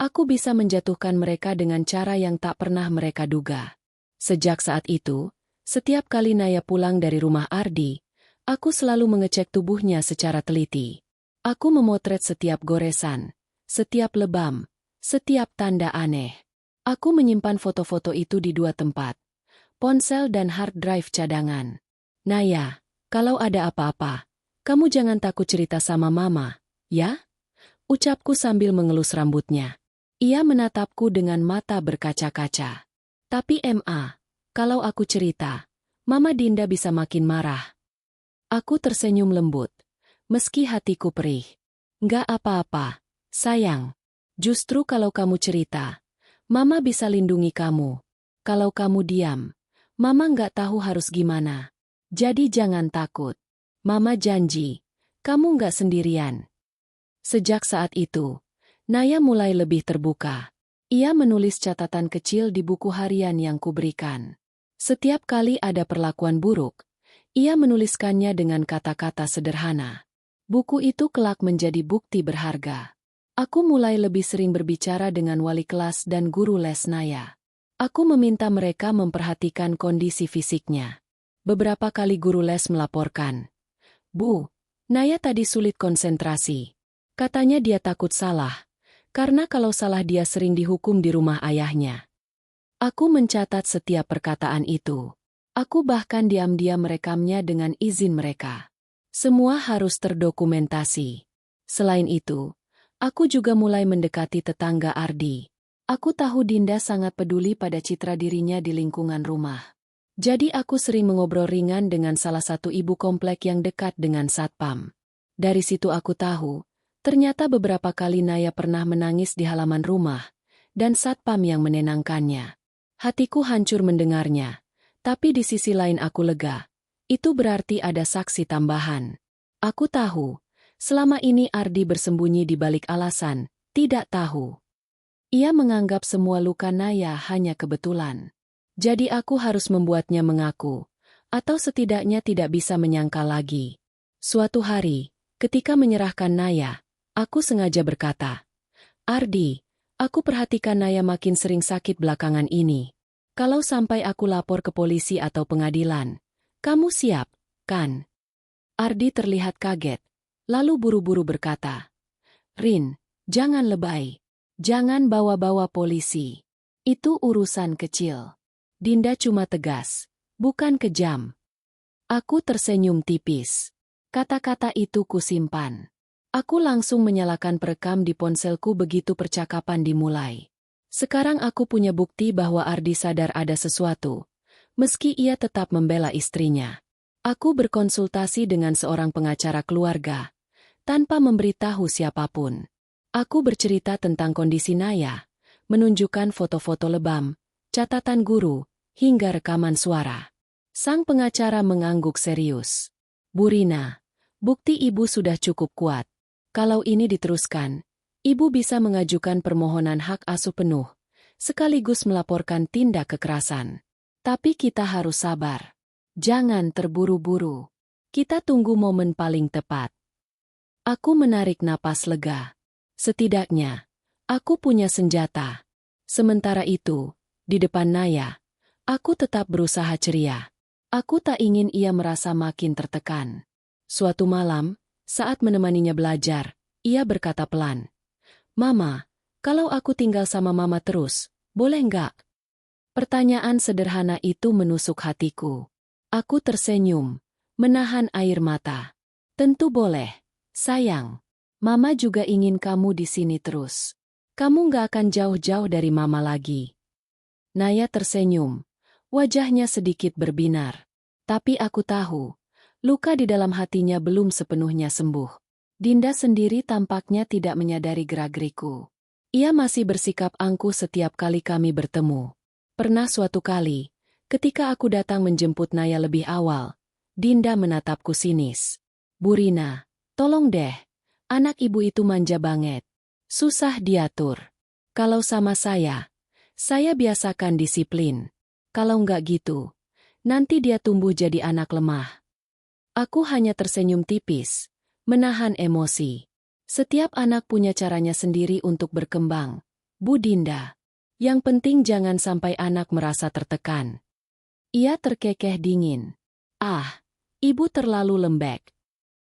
aku bisa menjatuhkan mereka dengan cara yang tak pernah mereka duga. Sejak saat itu, setiap kali Naya pulang dari rumah Ardi, aku selalu mengecek tubuhnya secara teliti. Aku memotret setiap goresan, setiap lebam, setiap tanda aneh. Aku menyimpan foto-foto itu di dua tempat, ponsel dan hard drive cadangan. Naya, kalau ada apa-apa, kamu jangan takut cerita sama Mama, ya? Ucapku sambil mengelus rambutnya. Ia menatapku dengan mata berkaca-kaca. Tapi kalau aku cerita, Mama Dinda bisa makin marah. Aku tersenyum lembut, meski hatiku perih. Nggak apa-apa, sayang. Justru kalau kamu cerita, Mama bisa lindungi kamu. Kalau kamu diam, Mama nggak tahu harus gimana. Jadi jangan takut. Mama janji, kamu nggak sendirian. Sejak saat itu, Naya mulai lebih terbuka. Ia menulis catatan kecil di buku harian yang kuberikan. Setiap kali ada perlakuan buruk, ia menuliskannya dengan kata-kata sederhana. Buku itu kelak menjadi bukti berharga. Aku mulai lebih sering berbicara dengan wali kelas dan guru les Naya. Aku meminta mereka memperhatikan kondisi fisiknya. Beberapa kali guru les melaporkan, "Bu, Naya tadi sulit konsentrasi. Katanya dia takut salah. Karena kalau salah dia sering dihukum di rumah ayahnya." Aku mencatat setiap perkataan itu. Aku bahkan diam-diam merekamnya dengan izin mereka. Semua harus terdokumentasi. Selain itu, aku juga mulai mendekati tetangga Ardi. Aku tahu Dinda sangat peduli pada citra dirinya di lingkungan rumah. Jadi aku sering mengobrol ringan dengan salah satu ibu komplek yang dekat dengan Satpam. Dari situ aku tahu, ternyata beberapa kali Naya pernah menangis di halaman rumah, dan Satpam yang menenangkannya. Hatiku hancur mendengarnya, tapi di sisi lain aku lega. Itu berarti ada saksi tambahan. Aku tahu, selama ini Ardi bersembunyi di balik alasan, tidak tahu. Ia menganggap semua luka Naya hanya kebetulan. Jadi aku harus membuatnya mengaku, atau setidaknya tidak bisa menyangkal lagi. Suatu hari, ketika menyerahkan Naya, aku sengaja berkata, "Ardi, aku perhatikan Naya makin sering sakit belakangan ini. Kalau sampai aku lapor ke polisi atau pengadilan, kamu siap, kan?" Ardi terlihat kaget, lalu buru-buru berkata, "Rin, jangan lebay. Jangan bawa-bawa polisi. Itu urusan kecil." Dinda cuma tegas, bukan kejam. Aku tersenyum tipis. Kata-kata itu kusimpan. Aku langsung menyalakan perekam di ponselku begitu percakapan dimulai. Sekarang aku punya bukti bahwa Ardi sadar ada sesuatu, meski ia tetap membela istrinya. Aku berkonsultasi dengan seorang pengacara keluarga, tanpa memberitahu siapapun. Aku bercerita tentang kondisi Naya, menunjukkan foto-foto lebam, catatan guru, hingga rekaman suara. Sang pengacara mengangguk serius. Bu Rina, bukti ibu sudah cukup kuat. Kalau ini diteruskan, ibu bisa mengajukan permohonan hak asuh penuh, sekaligus melaporkan tindak kekerasan. Tapi kita harus sabar. Jangan terburu-buru. Kita tunggu momen paling tepat. Aku menarik napas lega. Setidaknya, aku punya senjata. Sementara itu, di depan Naya, aku tetap berusaha ceria. Aku tak ingin ia merasa makin tertekan. Suatu malam, saat menemaninya belajar, ia berkata pelan, "Mama, kalau aku tinggal sama Mama terus, boleh nggak?" Pertanyaan sederhana itu menusuk hatiku. Aku tersenyum, menahan air mata. Tentu boleh, sayang. Mama juga ingin kamu di sini terus. Kamu nggak akan jauh-jauh dari Mama lagi. Naya tersenyum, wajahnya sedikit berbinar. Tapi aku tahu, luka di dalam hatinya belum sepenuhnya sembuh. Dinda sendiri tampaknya tidak menyadari gerak-geriku. Ia masih bersikap angkuh setiap kali kami bertemu. Pernah suatu kali, ketika aku datang menjemput Naya lebih awal, Dinda menatapku sinis. "Bu Rina, tolong deh. Anak ibu itu manja banget. Susah diatur. Kalau sama saya biasakan disiplin. Kalau nggak gitu, nanti dia tumbuh jadi anak lemah." Aku hanya tersenyum tipis, menahan emosi. Setiap anak punya caranya sendiri untuk berkembang, Bu Dinda. Yang penting jangan sampai anak merasa tertekan. Ia terkekeh dingin. "Ah, ibu terlalu lembek."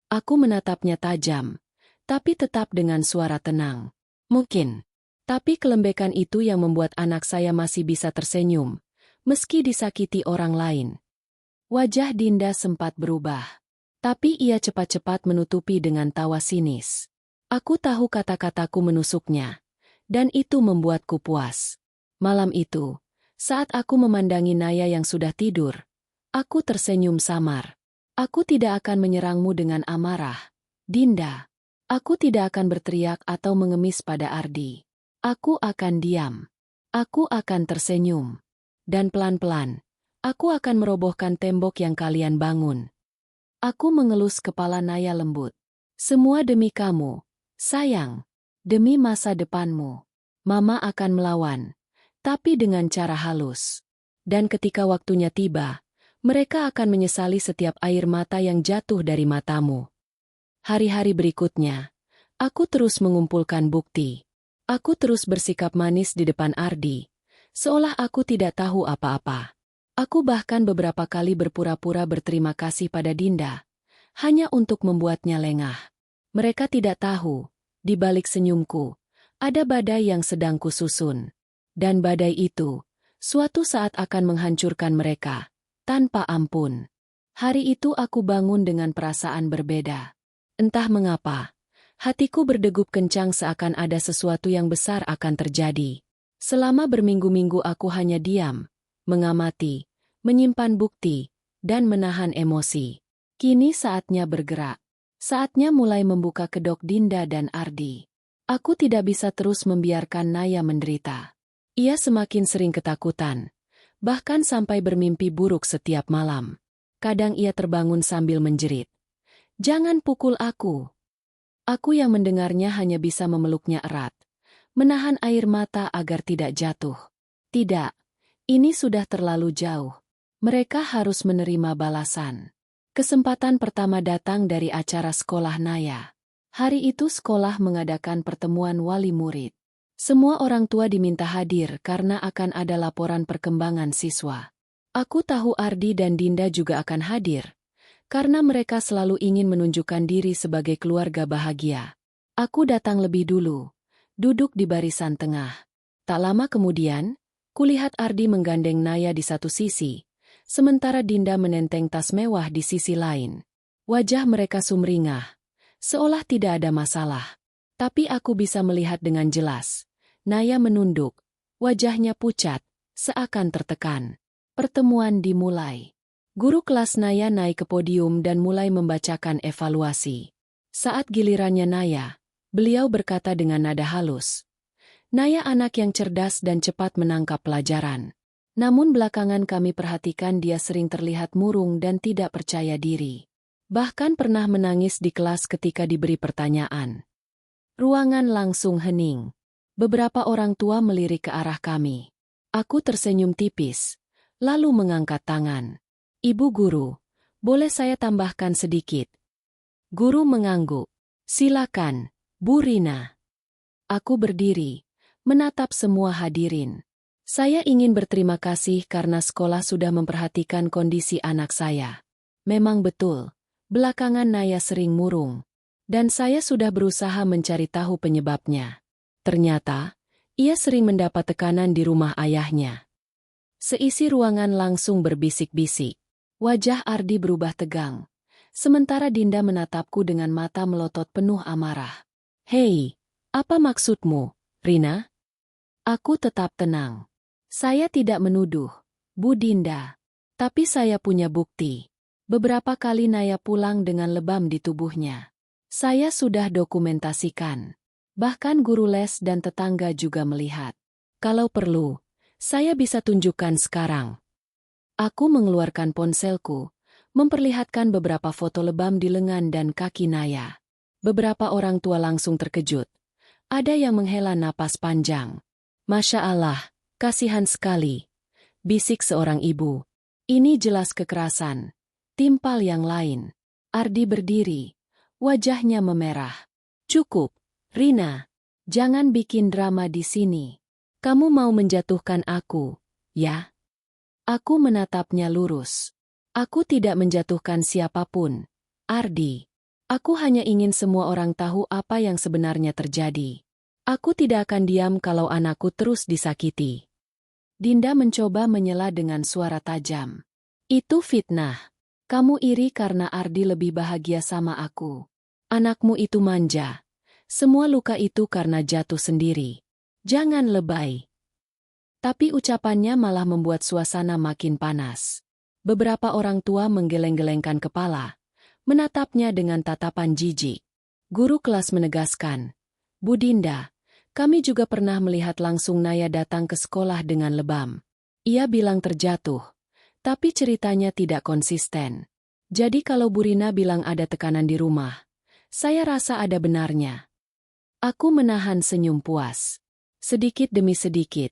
Aku menatapnya tajam, tapi tetap dengan suara tenang. "Mungkin. Tapi kelembekan itu yang membuat anak saya masih bisa tersenyum, meski disakiti orang lain." Wajah Dinda sempat berubah. Tapi ia cepat-cepat menutupi dengan tawa sinis. Aku tahu kata-kataku menusuknya, dan itu membuatku puas. Malam itu, saat aku memandangi Naya yang sudah tidur, aku tersenyum samar. "Aku tidak akan menyerangmu dengan amarah, Dinda. Aku tidak akan berteriak atau mengemis pada Ardi. Aku akan diam. Aku akan tersenyum. Dan pelan-pelan, aku akan merobohkan tembok yang kalian bangun." Aku mengelus kepala Naya lembut. "Semua demi kamu, sayang. Demi masa depanmu. Mama akan melawan, tapi dengan cara halus. Dan ketika waktunya tiba, mereka akan menyesali setiap air mata yang jatuh dari matamu." Hari-hari berikutnya, aku terus mengumpulkan bukti. Aku terus bersikap manis di depan Ardi, seolah aku tidak tahu apa-apa. Aku bahkan beberapa kali berpura-pura berterima kasih pada Dinda, hanya untuk membuatnya lengah. Mereka tidak tahu, di balik senyumku, ada badai yang sedang kususun. Dan badai itu, suatu saat akan menghancurkan mereka, tanpa ampun. Hari itu aku bangun dengan perasaan berbeda. Entah mengapa, hatiku berdegup kencang seakan ada sesuatu yang besar akan terjadi. Selama berminggu-minggu aku hanya diam, mengamati, menyimpan bukti, dan menahan emosi. Kini saatnya bergerak. Saatnya mulai membuka kedok Dinda dan Ardi. Aku tidak bisa terus membiarkan Naya menderita. Ia semakin sering ketakutan, bahkan sampai bermimpi buruk setiap malam. Kadang ia terbangun sambil menjerit, "Jangan pukul aku." Aku yang mendengarnya hanya bisa memeluknya erat, menahan air mata agar tidak jatuh. Tidak, ini sudah terlalu jauh. Mereka harus menerima balasan. Kesempatan pertama datang dari acara sekolah Naya. Hari itu sekolah mengadakan pertemuan wali murid. Semua orang tua diminta hadir karena akan ada laporan perkembangan siswa. Aku tahu Ardi dan Dinda juga akan hadir, karena mereka selalu ingin menunjukkan diri sebagai keluarga bahagia. Aku datang lebih dulu, duduk di barisan tengah. Tak lama kemudian, kulihat Ardi menggandeng Naya di satu sisi, sementara Dinda menenteng tas mewah di sisi lain. Wajah mereka sumringah, seolah tidak ada masalah. Tapi aku bisa melihat dengan jelas. Naya menunduk, wajahnya pucat, seakan tertekan. Pertemuan dimulai. Guru kelas Naya naik ke podium dan mulai membacakan evaluasi. Saat gilirannya Naya, Beliau berkata dengan nada halus. Naya anak yang cerdas dan cepat menangkap pelajaran. Namun belakangan kami perhatikan dia sering terlihat murung dan tidak percaya diri. Bahkan pernah menangis di kelas ketika diberi pertanyaan. Ruangan langsung hening. Beberapa orang tua melirik ke arah kami. Aku tersenyum tipis, lalu mengangkat tangan. Ibu guru, boleh saya tambahkan sedikit? Guru mengangguk. Silakan, Bu Rina. Aku berdiri, menatap semua hadirin. Saya ingin berterima kasih karena sekolah sudah memperhatikan kondisi anak saya. Memang betul, belakangan Naya sering murung. Dan saya sudah berusaha mencari tahu penyebabnya. Ternyata, ia sering mendapat tekanan di rumah ayahnya. Seisi ruangan langsung berbisik-bisik. Wajah Ardi berubah tegang. Sementara Dinda menatapku dengan mata melotot penuh amarah. Hei, apa maksudmu, Rina? Aku tetap tenang. Saya tidak menuduh, Bu Dinda. Tapi saya punya bukti. Beberapa kali Naya pulang dengan lebam di tubuhnya. Saya sudah dokumentasikan. Bahkan guru les dan tetangga juga melihat. Kalau perlu, saya bisa tunjukkan sekarang. Aku mengeluarkan ponselku, memperlihatkan beberapa foto lebam di lengan dan kaki Naya. Beberapa orang tua langsung terkejut. Ada yang menghela napas panjang. Masya Allah, kasihan sekali. Bisik seorang ibu. Ini jelas kekerasan. Timpal yang lain. Ardi berdiri. Wajahnya memerah. Cukup, Rina. Jangan bikin drama di sini. Kamu mau menjatuhkan aku, ya? Aku menatapnya lurus. Aku tidak menjatuhkan siapapun, Ardi. Aku hanya ingin semua orang tahu apa yang sebenarnya terjadi. Aku tidak akan diam kalau anakku terus disakiti. Dinda mencoba menyela dengan suara tajam. Itu fitnah. Kamu iri karena Ardi lebih bahagia sama aku. Anakmu itu manja. Semua luka itu karena jatuh sendiri. Jangan lebay. Tapi ucapannya malah membuat suasana makin panas. Beberapa orang tua menggeleng-gelengkan kepala, menatapnya dengan tatapan jijik. Guru kelas menegaskan, Bu Dinda, kami juga pernah melihat langsung Naya datang ke sekolah dengan lebam. Ia bilang terjatuh, tapi ceritanya tidak konsisten. Jadi kalau Bu Rina bilang ada tekanan di rumah, saya rasa ada benarnya. Aku menahan senyum puas. Sedikit demi sedikit,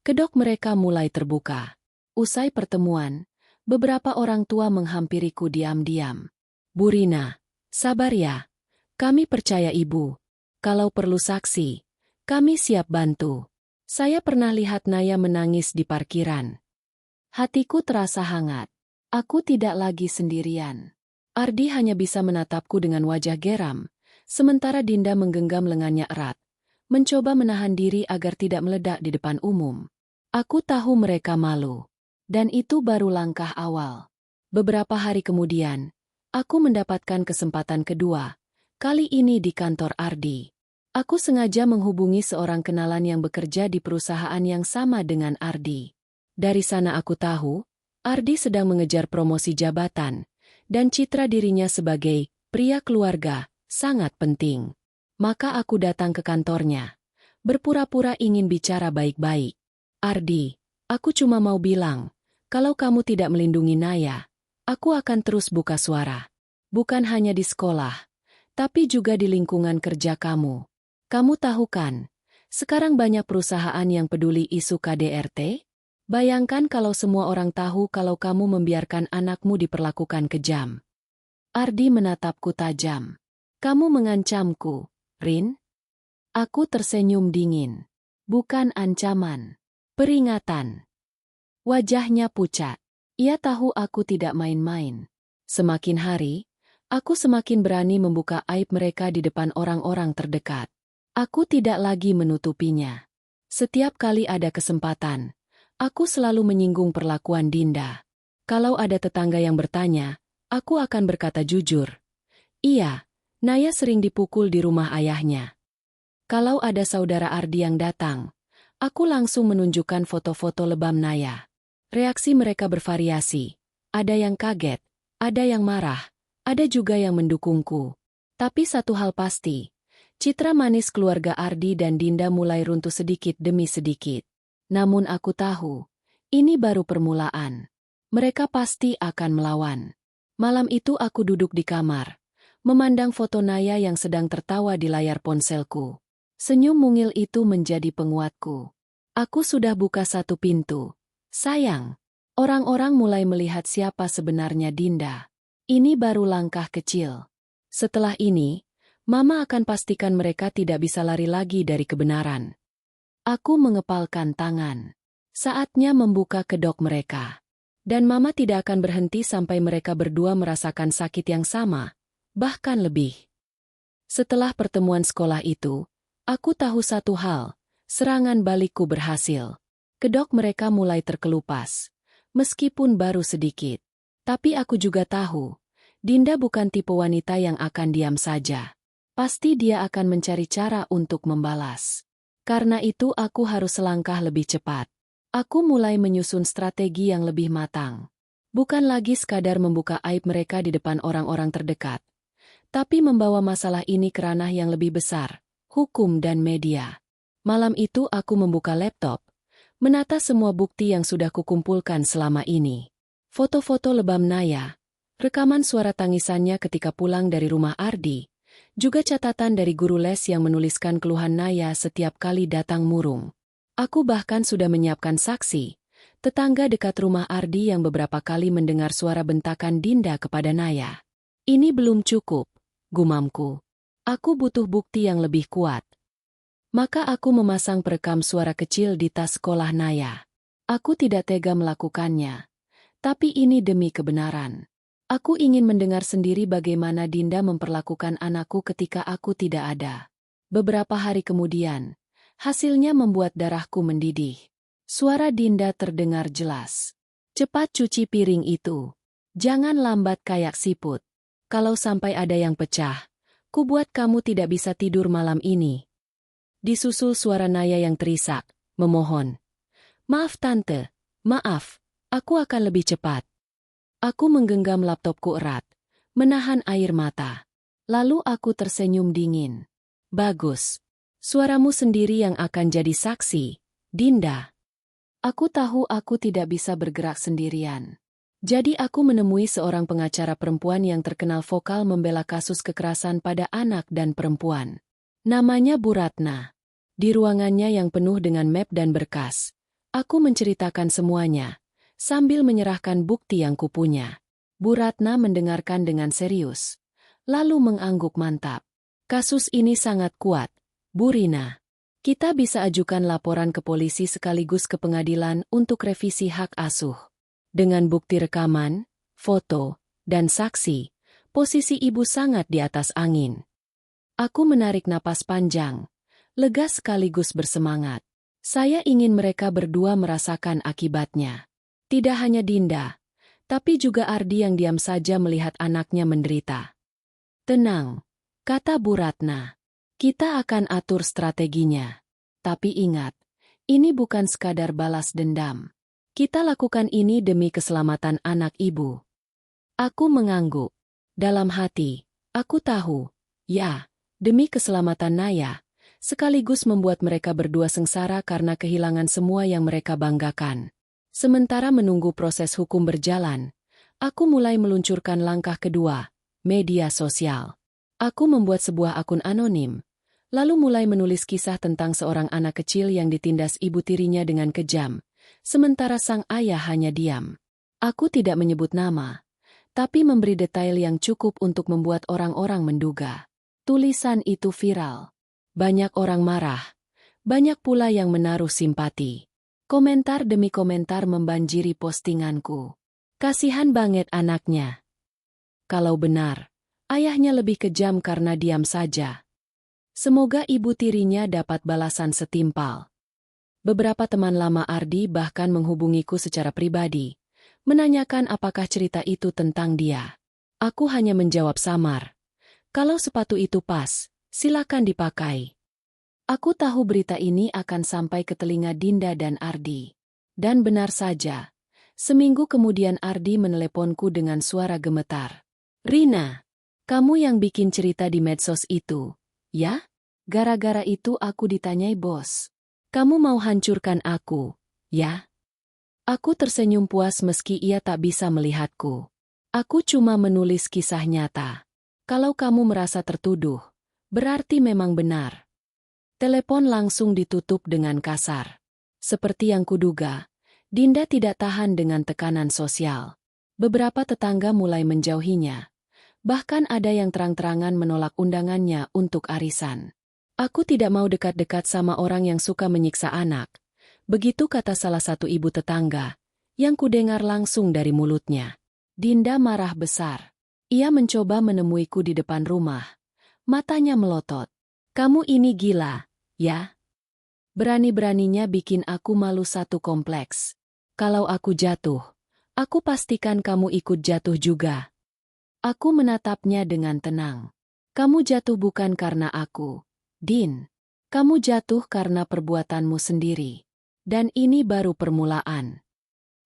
kedok mereka mulai terbuka. Usai pertemuan, beberapa orang tua menghampiriku diam-diam. Bu Rina, sabar ya. Kami percaya ibu. Kalau perlu saksi, kami siap bantu. Saya pernah lihat Naya menangis di parkiran. Hatiku terasa hangat. Aku tidak lagi sendirian. Ardi hanya bisa menatapku dengan wajah geram, sementara Dinda menggenggam lengannya erat, mencoba menahan diri agar tidak meledak di depan umum. Aku tahu mereka malu. Dan itu baru langkah awal. Beberapa hari kemudian, aku mendapatkan kesempatan kedua, kali ini di kantor Ardi. Aku sengaja menghubungi seorang kenalan yang bekerja di perusahaan yang sama dengan Ardi. Dari sana aku tahu, Ardi sedang mengejar promosi jabatan, dan citra dirinya sebagai pria keluarga sangat penting. Maka aku datang ke kantornya, berpura-pura ingin bicara baik-baik. Ardi, aku cuma mau bilang, kalau kamu tidak melindungi Naya, aku akan terus buka suara. Bukan hanya di sekolah, tapi juga di lingkungan kerja kamu. Kamu tahu kan, sekarang banyak perusahaan yang peduli isu KDRT? Bayangkan kalau semua orang tahu kalau kamu membiarkan anakmu diperlakukan kejam. Ardi menatapku tajam. Kamu mengancamku, Rin? Aku tersenyum dingin. Bukan ancaman. Peringatan. Wajahnya pucat. Ia tahu aku tidak main-main. Semakin hari, aku semakin berani membuka aib mereka di depan orang-orang terdekat. Aku tidak lagi menutupinya. Setiap kali ada kesempatan, aku selalu menyinggung perlakuan Dinda. Kalau ada tetangga yang bertanya, aku akan berkata jujur. Iya, Naya sering dipukul di rumah ayahnya. Kalau ada saudara Ardi yang datang, aku langsung menunjukkan foto-foto lebam Naya. Reaksi mereka bervariasi. Ada yang kaget, ada yang marah, ada juga yang mendukungku. Tapi satu hal pasti, Citra manis keluarga Ardi dan Dinda mulai runtuh sedikit demi sedikit. Namun aku tahu, ini baru permulaan. Mereka pasti akan melawan. Malam itu aku duduk di kamar, memandang foto Naya yang sedang tertawa di layar ponselku. Senyum mungil itu menjadi penguatku. Aku sudah buka satu pintu. Sayang, orang-orang mulai melihat siapa sebenarnya Dinda. Ini baru langkah kecil. Setelah ini, Mama akan pastikan mereka tidak bisa lari lagi dari kebenaran. Aku mengepalkan tangan. Saatnya membuka kedok mereka. Dan Mama tidak akan berhenti sampai mereka berdua merasakan sakit yang sama, bahkan lebih. Setelah pertemuan sekolah itu, aku tahu satu hal, serangan balikku berhasil. Kedok mereka mulai terkelupas, meskipun baru sedikit. Tapi aku juga tahu, Dinda bukan tipe wanita yang akan diam saja. Pasti dia akan mencari cara untuk membalas. Karena itu aku harus selangkah lebih cepat. Aku mulai menyusun strategi yang lebih matang. Bukan lagi sekadar membuka aib mereka di depan orang-orang terdekat, tapi membawa masalah ini ke ranah yang lebih besar, hukum dan media. Malam itu aku membuka laptop, menata semua bukti yang sudah kukumpulkan selama ini. Foto-foto lebam Naya, rekaman suara tangisannya ketika pulang dari rumah Ardi, juga catatan dari guru les yang menuliskan keluhan Naya setiap kali datang murung. Aku bahkan sudah menyiapkan saksi, tetangga dekat rumah Ardi yang beberapa kali mendengar suara bentakan Dinda kepada Naya. Ini belum cukup, gumamku. Aku butuh bukti yang lebih kuat. Maka aku memasang perekam suara kecil di tas sekolah Naya. Aku tidak tega melakukannya, tapi ini demi kebenaran. Aku ingin mendengar sendiri bagaimana Dinda memperlakukan anakku ketika aku tidak ada. Beberapa hari kemudian, hasilnya membuat darahku mendidih. Suara Dinda terdengar jelas. Cepat cuci piring itu. Jangan lambat kayak siput. Kalau sampai ada yang pecah, ku buat kamu tidak bisa tidur malam ini. Disusul suara Naya yang terisak, memohon. Maaf tante, maaf, aku akan lebih cepat. Aku menggenggam laptopku erat, menahan air mata. Lalu aku tersenyum dingin. Bagus. Suaramu sendiri yang akan jadi saksi, Dinda. Aku tahu aku tidak bisa bergerak sendirian. Jadi aku menemui seorang pengacara perempuan yang terkenal vokal membela kasus kekerasan pada anak dan perempuan. Namanya Bu Ratna. Di ruangannya yang penuh dengan map dan berkas, aku menceritakan semuanya, sambil menyerahkan bukti yang kupunya. Bu Ratna mendengarkan dengan serius, lalu mengangguk mantap. Kasus ini sangat kuat, Bu Rina. Kita bisa ajukan laporan ke polisi sekaligus ke pengadilan untuk revisi hak asuh. Dengan bukti rekaman, foto, dan saksi, posisi ibu sangat di atas angin. Aku menarik napas panjang, lega sekaligus bersemangat. Saya ingin mereka berdua merasakan akibatnya. Tidak hanya Dinda, tapi juga Ardi yang diam saja melihat anaknya menderita. Tenang, kata Bu Ratna. Kita akan atur strateginya. Tapi ingat, ini bukan sekadar balas dendam. Kita lakukan ini demi keselamatan anak ibu. Aku mengangguk. Dalam hati, aku tahu, ya, demi keselamatan Naya, sekaligus membuat mereka berdua sengsara karena kehilangan semua yang mereka banggakan. Sementara menunggu proses hukum berjalan, aku mulai meluncurkan langkah kedua, media sosial. Aku membuat sebuah akun anonim, lalu mulai menulis kisah tentang seorang anak kecil yang ditindas ibu tirinya dengan kejam, sementara sang ayah hanya diam. Aku tidak menyebut nama, tapi memberi detail yang cukup untuk membuat orang-orang menduga. Tulisan itu viral. Banyak orang marah, banyak pula yang menaruh simpati. Komentar demi komentar membanjiri postinganku. Kasihan banget anaknya. Kalau benar, ayahnya lebih kejam karena diam saja. Semoga ibu tirinya dapat balasan setimpal. Beberapa teman lama Ardi bahkan menghubungiku secara pribadi, menanyakan apakah cerita itu tentang dia. Aku hanya menjawab samar. Kalau sepatu itu pas, silakan dipakai. Aku tahu berita ini akan sampai ke telinga Dinda dan Ardi. Dan benar saja, seminggu kemudian Ardi meneleponku dengan suara gemetar. Rina, kamu yang bikin cerita di medsos itu, ya? Gara-gara itu aku ditanyai bos. Kamu mau hancurkan aku, ya? Aku tersenyum puas meski ia tak bisa melihatku. Aku cuma menulis kisah nyata. Kalau kamu merasa tertuduh, berarti memang benar. Telepon langsung ditutup dengan kasar. Seperti yang kuduga, Dinda tidak tahan dengan tekanan sosial. Beberapa tetangga mulai menjauhinya. Bahkan ada yang terang-terangan menolak undangannya untuk arisan. Aku tidak mau dekat-dekat sama orang yang suka menyiksa anak. Begitu kata salah satu ibu tetangga, yang kudengar langsung dari mulutnya. Dinda marah besar. Ia mencoba menemuiku di depan rumah. Matanya melotot. Kamu ini gila, ya? Berani-beraninya bikin aku malu satu kompleks. Kalau aku jatuh, aku pastikan kamu ikut jatuh juga. Aku menatapnya dengan tenang. Kamu jatuh bukan karena aku, Din. Kamu jatuh karena perbuatanmu sendiri. Dan ini baru permulaan.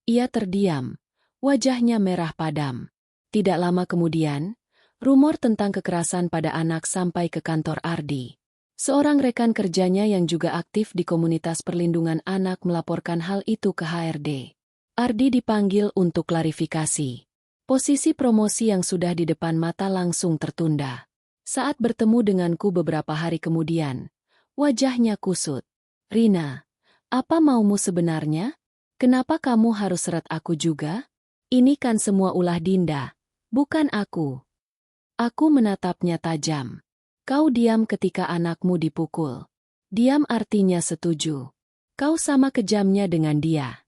Ia terdiam, wajahnya merah padam. Tidak lama kemudian, rumor tentang kekerasan pada anak sampai ke kantor Ardi. Seorang rekan kerjanya yang juga aktif di komunitas perlindungan anak melaporkan hal itu ke HRD. Ardi dipanggil untuk klarifikasi. Posisi promosi yang sudah di depan mata langsung tertunda. Saat bertemu denganku beberapa hari kemudian, wajahnya kusut. Rina, apa maumu sebenarnya? Kenapa kamu harus seret aku juga? Ini kan semua ulah Dinda, bukan aku. Aku menatapnya tajam. Kau diam ketika anakmu dipukul. Diam artinya setuju. Kau sama kejamnya dengan dia.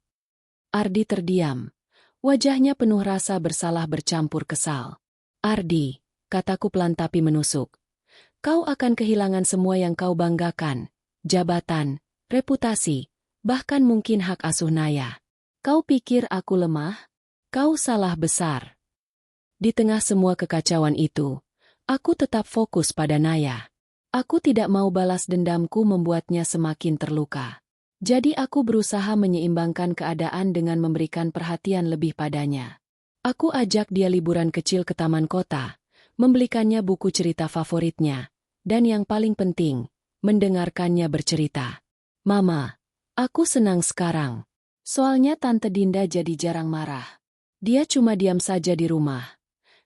Ardi terdiam. Wajahnya penuh rasa bersalah bercampur kesal. Ardi, kataku pelan tapi menusuk. Kau akan kehilangan semua yang kau banggakan. Jabatan, reputasi, bahkan mungkin hak asuh Naya. Kau pikir aku lemah? Kau salah besar. Di tengah semua kekacauan itu, aku tetap fokus pada Naya. Aku tidak mau balas dendamku membuatnya semakin terluka. Jadi aku berusaha menyeimbangkan keadaan dengan memberikan perhatian lebih padanya. Aku ajak dia liburan kecil ke taman kota, membelikannya buku cerita favoritnya, dan yang paling penting, mendengarkannya bercerita. Mama, aku senang sekarang. Soalnya Tante Dinda jadi jarang marah. Dia cuma diam saja di rumah.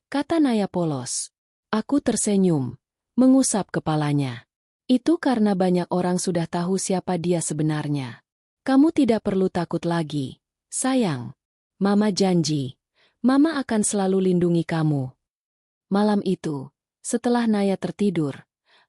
Kata Naya polos. Aku tersenyum, mengusap kepalanya. Itu karena banyak orang sudah tahu siapa dia sebenarnya. Kamu tidak perlu takut lagi, sayang. Mama janji, Mama akan selalu lindungi kamu. Malam itu, setelah Naya tertidur,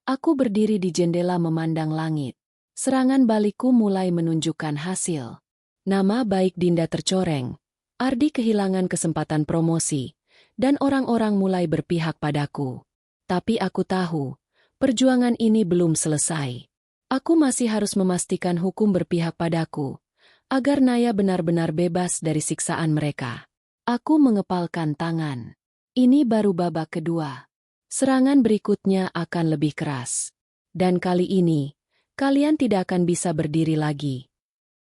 aku berdiri di jendela memandang langit. Serangan balikku mulai menunjukkan hasil. Nama baik Dinda tercoreng, Ardi kehilangan kesempatan promosi, dan orang-orang mulai berpihak padaku. Tapi aku tahu, perjuangan ini belum selesai. Aku masih harus memastikan hukum berpihak padaku, agar Naya benar-benar bebas dari siksaan mereka. Aku mengepalkan tangan. Ini baru babak kedua. Serangan berikutnya akan lebih keras. Dan kali ini, kalian tidak akan bisa berdiri lagi.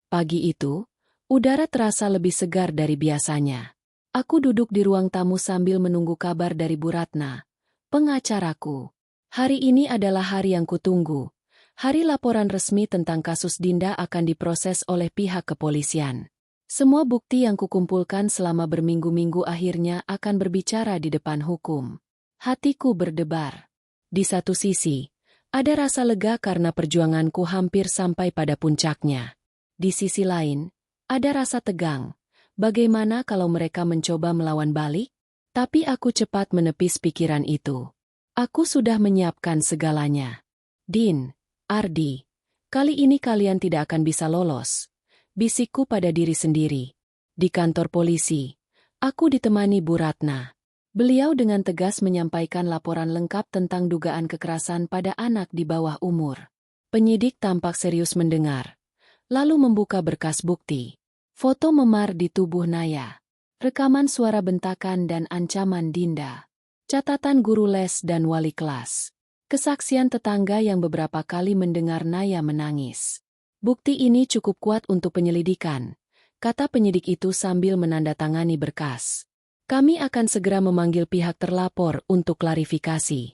Pagi itu, udara terasa lebih segar dari biasanya. Aku duduk di ruang tamu sambil menunggu kabar dari Bu Ratna, pengacaraku. Hari ini adalah hari yang kutunggu. Hari laporan resmi tentang kasus Dinda akan diproses oleh pihak kepolisian. Semua bukti yang kukumpulkan selama berminggu-minggu akhirnya akan berbicara di depan hukum. Hatiku berdebar. Di satu sisi, ada rasa lega karena perjuanganku hampir sampai pada puncaknya. Di sisi lain, ada rasa tegang. Bagaimana kalau mereka mencoba melawan balik? Tapi aku cepat menepis pikiran itu. Aku sudah menyiapkan segalanya. Din, Ardi, kali ini kalian tidak akan bisa lolos. Bisikku pada diri sendiri. Di kantor polisi, aku ditemani Bu Ratna. Beliau dengan tegas menyampaikan laporan lengkap tentang dugaan kekerasan pada anak di bawah umur. Penyidik tampak serius mendengar, lalu membuka berkas bukti. Foto memar di tubuh Naya. Rekaman suara bentakan dan ancaman Dinda. Catatan guru les dan wali kelas. Kesaksian tetangga yang beberapa kali mendengar Naya menangis. Bukti ini cukup kuat untuk penyelidikan, kata penyidik itu sambil menandatangani berkas. Kami akan segera memanggil pihak terlapor untuk klarifikasi.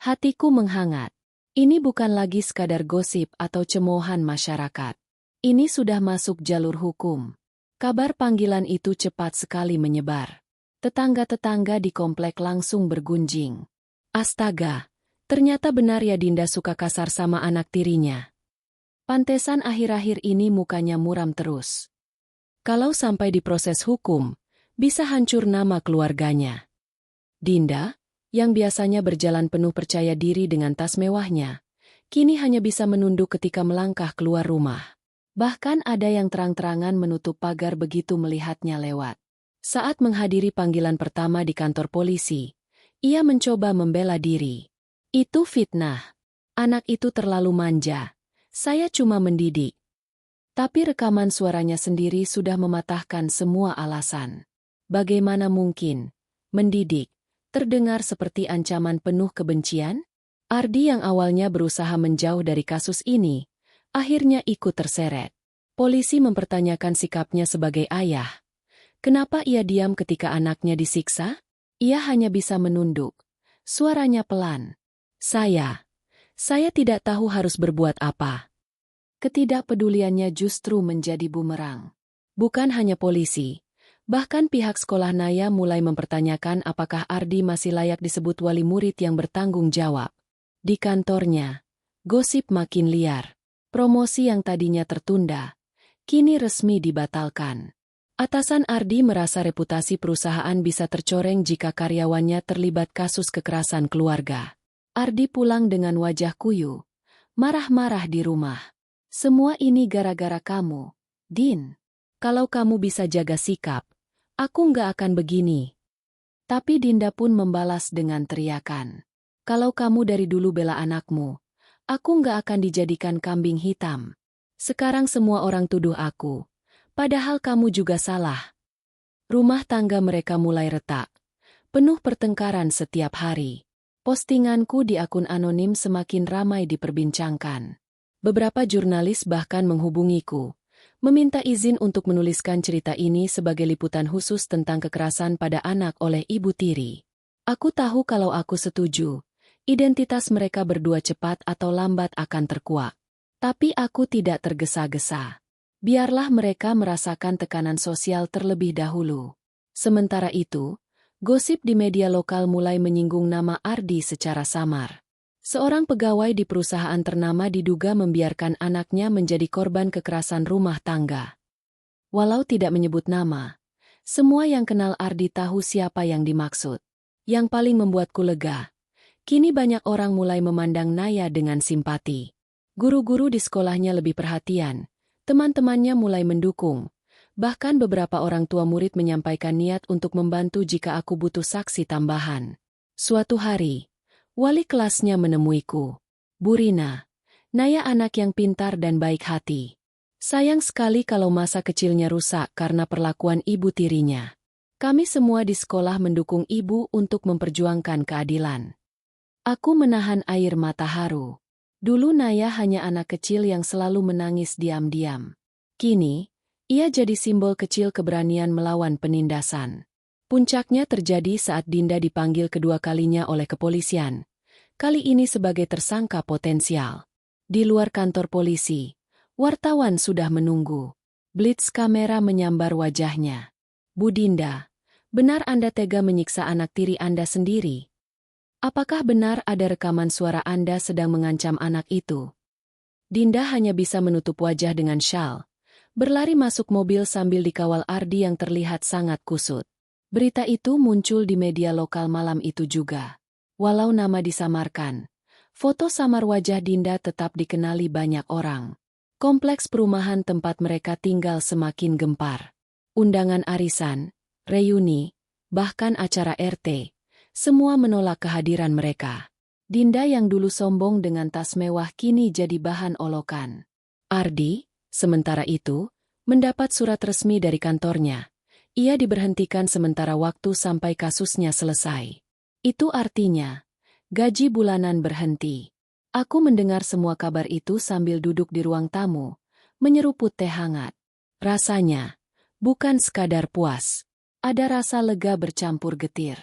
Hatiku menghangat. Ini bukan lagi sekadar gosip atau cemoohan masyarakat. Ini sudah masuk jalur hukum. Kabar panggilan itu cepat sekali menyebar. Tetangga-tetangga di komplek langsung bergunjing. Astaga, ternyata benar ya Dinda suka kasar sama anak tirinya. Pantesan akhir-akhir ini mukanya muram terus. Kalau sampai diproses hukum, bisa hancur nama keluarganya. Dinda, yang biasanya berjalan penuh percaya diri dengan tas mewahnya, kini hanya bisa menunduk ketika melangkah keluar rumah. Bahkan ada yang terang-terangan menutup pagar begitu melihatnya lewat. Saat menghadiri panggilan pertama di kantor polisi, ia mencoba membela diri. Itu fitnah. Anak itu terlalu manja. Saya cuma mendidik. Tapi rekaman suaranya sendiri sudah mematahkan semua alasan. Bagaimana mungkin mendidik terdengar seperti ancaman penuh kebencian? Ardi yang awalnya berusaha menjauh dari kasus ini, akhirnya ikut terseret. Polisi mempertanyakan sikapnya sebagai ayah. Kenapa ia diam ketika anaknya disiksa? Ia hanya bisa menunduk. Suaranya pelan. Saya tidak tahu harus berbuat apa. Ketidakpeduliannya justru menjadi bumerang. Bukan hanya polisi, bahkan pihak sekolah Naya mulai mempertanyakan apakah Ardi masih layak disebut wali murid yang bertanggung jawab. Di kantornya, gosip makin liar. Promosi yang tadinya tertunda, kini resmi dibatalkan. Atasan Ardi merasa reputasi perusahaan bisa tercoreng jika karyawannya terlibat kasus kekerasan keluarga. Ardi pulang dengan wajah kuyu, marah-marah di rumah. Semua ini gara-gara kamu, Din. Kalau kamu bisa jaga sikap, aku nggak akan begini. Tapi Dinda pun membalas dengan teriakan. Kalau kamu dari dulu bela anakmu, aku nggak akan dijadikan kambing hitam. Sekarang semua orang tuduh aku, padahal kamu juga salah. Rumah tangga mereka mulai retak, penuh pertengkaran setiap hari. Postinganku di akun anonim semakin ramai diperbincangkan. Beberapa jurnalis bahkan menghubungiku, meminta izin untuk menuliskan cerita ini sebagai liputan khusus tentang kekerasan pada anak oleh ibu tiri. Aku tahu kalau aku setuju, identitas mereka berdua cepat atau lambat akan terkuak. Tapi aku tidak tergesa-gesa. Biarlah mereka merasakan tekanan sosial terlebih dahulu. Sementara itu, gosip di media lokal mulai menyinggung nama Ardi secara samar. Seorang pegawai di perusahaan ternama diduga membiarkan anaknya menjadi korban kekerasan rumah tangga. Walau tidak menyebut nama, semua yang kenal Ardi tahu siapa yang dimaksud. Yang paling membuatku lega, kini banyak orang mulai memandang Naya dengan simpati. Guru-guru di sekolahnya lebih perhatian, teman-temannya mulai mendukung. Bahkan beberapa orang tua murid menyampaikan niat untuk membantu jika aku butuh saksi tambahan. Suatu hari, wali kelasnya menemuiku. Bu Rina, Naya anak yang pintar dan baik hati. Sayang sekali kalau masa kecilnya rusak karena perlakuan ibu tirinya. Kami semua di sekolah mendukung ibu untuk memperjuangkan keadilan. Aku menahan air mata haru. Dulu Naya hanya anak kecil yang selalu menangis diam-diam. Kini, ia jadi simbol kecil keberanian melawan penindasan. Puncaknya terjadi saat Dinda dipanggil kedua kalinya oleh kepolisian. Kali ini sebagai tersangka potensial. Di luar kantor polisi, wartawan sudah menunggu. Blitz kamera menyambar wajahnya. Bu Dinda, benar Anda tega menyiksa anak tiri Anda sendiri? Apakah benar ada rekaman suara Anda sedang mengancam anak itu? Dinda hanya bisa menutup wajah dengan syal, berlari masuk mobil sambil dikawal Ardi yang terlihat sangat kusut. Berita itu muncul di media lokal malam itu juga. Walau nama disamarkan, foto samar wajah Dinda tetap dikenali banyak orang. Kompleks perumahan tempat mereka tinggal semakin gempar. Undangan arisan, reuni, bahkan acara RT, semua menolak kehadiran mereka. Dinda yang dulu sombong dengan tas mewah kini jadi bahan olokan. Ardi, sementara itu, mendapat surat resmi dari kantornya. Ia diberhentikan sementara waktu sampai kasusnya selesai. Itu artinya, gaji bulanan berhenti. Aku mendengar semua kabar itu sambil duduk di ruang tamu, menyeruput teh hangat. Rasanya, bukan sekadar puas. Ada rasa lega bercampur getir.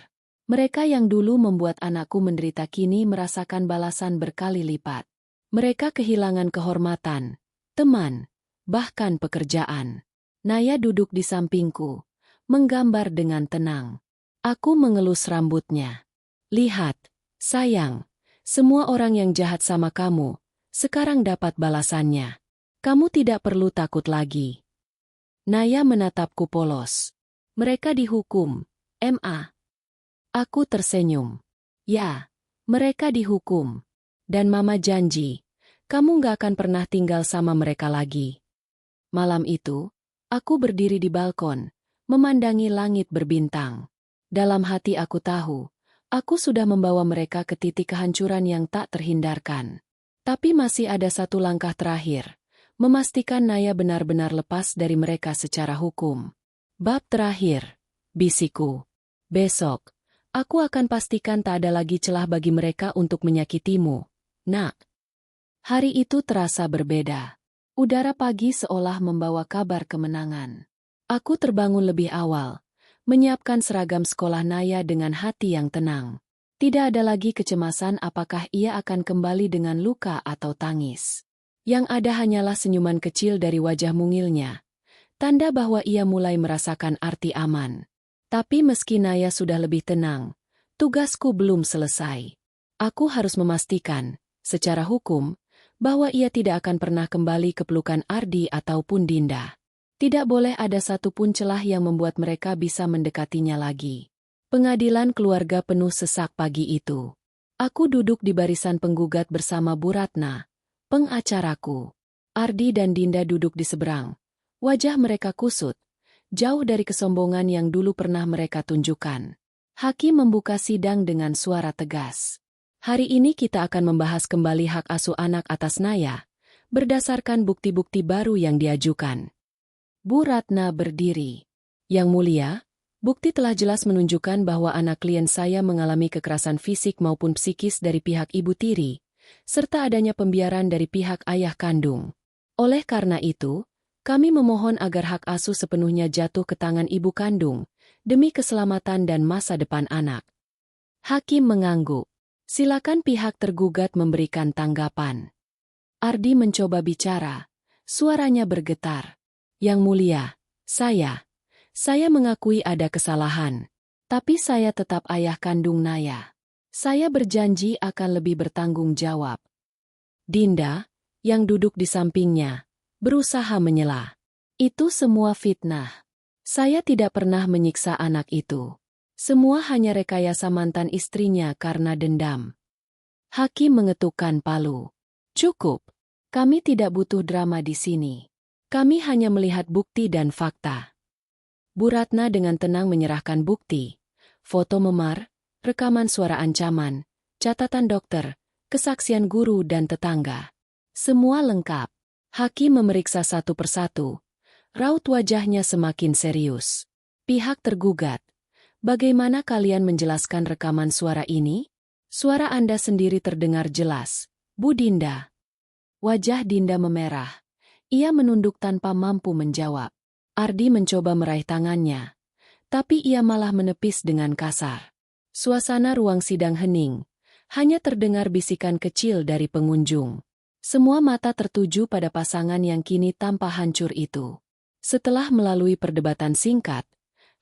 Mereka yang dulu membuat anakku menderita kini merasakan balasan berkali lipat. Mereka kehilangan kehormatan, teman, bahkan pekerjaan. Naya duduk di sampingku, menggambar dengan tenang. Aku mengelus rambutnya. Lihat, sayang, semua orang yang jahat sama kamu, sekarang dapat balasannya. Kamu tidak perlu takut lagi. Naya menatapku polos. Mereka dihukum, Ma. Aku tersenyum. Ya, mereka dihukum. Dan Mama janji, kamu gak akan pernah tinggal sama mereka lagi. Malam itu, aku berdiri di balkon, memandangi langit berbintang. Dalam hati aku tahu, aku sudah membawa mereka ke titik kehancuran yang tak terhindarkan. Tapi masih ada satu langkah terakhir, memastikan Naya benar-benar lepas dari mereka secara hukum. Bab terakhir, bisikku. Besok, aku akan pastikan tak ada lagi celah bagi mereka untuk menyakitimu, nak. Hari itu terasa berbeda. Udara pagi seolah membawa kabar kemenangan. Aku terbangun lebih awal, menyiapkan seragam sekolah Naya dengan hati yang tenang. Tidak ada lagi kecemasan apakah ia akan kembali dengan luka atau tangis. Yang ada hanyalah senyuman kecil dari wajah mungilnya, tanda bahwa ia mulai merasakan arti aman. Tapi meski Naya sudah lebih tenang, tugasku belum selesai. Aku harus memastikan, secara hukum, bahwa ia tidak akan pernah kembali ke pelukan Ardi ataupun Dinda. Tidak boleh ada satupun celah yang membuat mereka bisa mendekatinya lagi. Pengadilan keluarga penuh sesak pagi itu. Aku duduk di barisan penggugat bersama Bu Ratna, pengacaraku. Ardi dan Dinda duduk di seberang. Wajah mereka kusut, jauh dari kesombongan yang dulu pernah mereka tunjukkan. Hakim membuka sidang dengan suara tegas. Hari ini kita akan membahas kembali hak asuh anak atas Naya, berdasarkan bukti-bukti baru yang diajukan. Bu Ratna berdiri. Yang mulia, bukti telah jelas menunjukkan bahwa anak klien saya mengalami kekerasan fisik maupun psikis dari pihak ibu tiri, serta adanya pembiaran dari pihak ayah kandung. Oleh karena itu, kami memohon agar hak asuh sepenuhnya jatuh ke tangan ibu kandung, demi keselamatan dan masa depan anak. Hakim mengangguk. Silakan pihak tergugat memberikan tanggapan. Ardi mencoba bicara. Suaranya bergetar. Yang mulia, saya mengakui ada kesalahan. Tapi saya tetap ayah kandung Naya. Saya berjanji akan lebih bertanggung jawab. Dinda, yang duduk di sampingnya, berusaha menyela. Itu semua fitnah. Saya tidak pernah menyiksa anak itu. Semua hanya rekayasa mantan istrinya karena dendam. Hakim mengetukkan palu. Cukup. Kami tidak butuh drama di sini. Kami hanya melihat bukti dan fakta. Bu Ratna dengan tenang menyerahkan bukti. Foto memar, rekaman suara ancaman, catatan dokter, kesaksian guru dan tetangga. Semua lengkap. Hakim memeriksa satu persatu. Raut wajahnya semakin serius. Pihak tergugat. Bagaimana kalian menjelaskan rekaman suara ini? Suara Anda sendiri terdengar jelas, Bu Dinda. Wajah Dinda memerah. Ia menunduk tanpa mampu menjawab. Ardi mencoba meraih tangannya, tapi ia malah menepis dengan kasar. Suasana ruang sidang hening. Hanya terdengar bisikan kecil dari pengunjung. Semua mata tertuju pada pasangan yang kini tampak hancur itu. Setelah melalui perdebatan singkat,